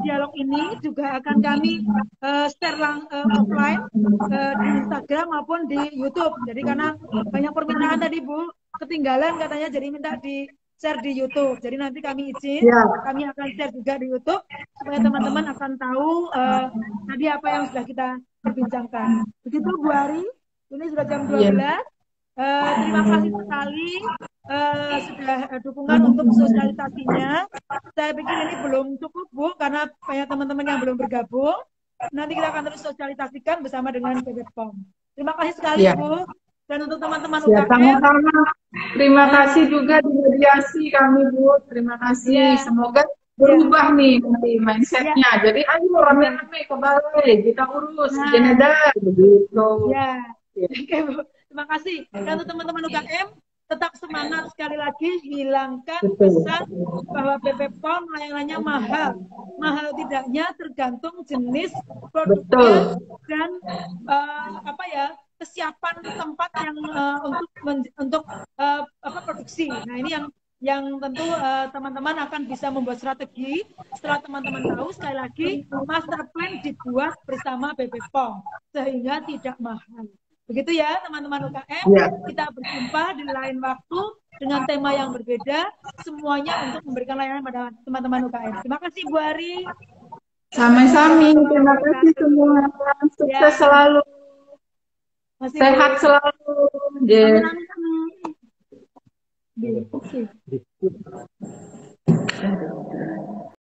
Dialog ini juga akan kami share offline di Instagram maupun di YouTube. Jadi karena banyak permintaan tadi Bu, ketinggalan katanya, jadi minta di share di YouTube. Jadi nanti kami izin, kami akan share juga di YouTube supaya teman-teman akan tahu tadi apa yang sudah kita perbincangkan. Begitu Bu Ari, ini sudah jam 12. Terima kasih sekali sudah dukungan untuk sosialisasinya. Saya pikir ini belum cukup Bu, karena banyak teman-teman yang belum bergabung. Nanti kita akan terus sosialisasikan bersama dengan BPOM. Terima kasih sekali Bu. Dan untuk teman-teman UKM. Sama-sama. Terima kasih juga di mediasi kami Bu. Terima kasih. Semoga berubah nih nanti mindsetnya. Jadi ayo rame-rame ke balai, kita urus jenazah begitu. Oke Bu. Terima kasih. Dan untuk teman-teman UKM, tetap semangat, sekali lagi hilangkan pesan bahwa BPOM layanannya mahal. Mahal tidaknya tergantung jenis produknya dan kesiapan tempat yang untuk produksi. Nah, ini yang tentu teman-teman akan bisa membuat strategi setelah teman-teman tahu. Sekali lagi, master plan dibuat bersama BPOM sehingga tidak mahal. Begitu ya teman-teman UKM, kita berjumpa di lain waktu dengan tema yang berbeda, semuanya untuk memberikan layanan pada teman-teman UKM. Terima kasih Bu Ari. Sama-sama, terima kasih semua. Sukses selalu. Sehat selalu. Amin.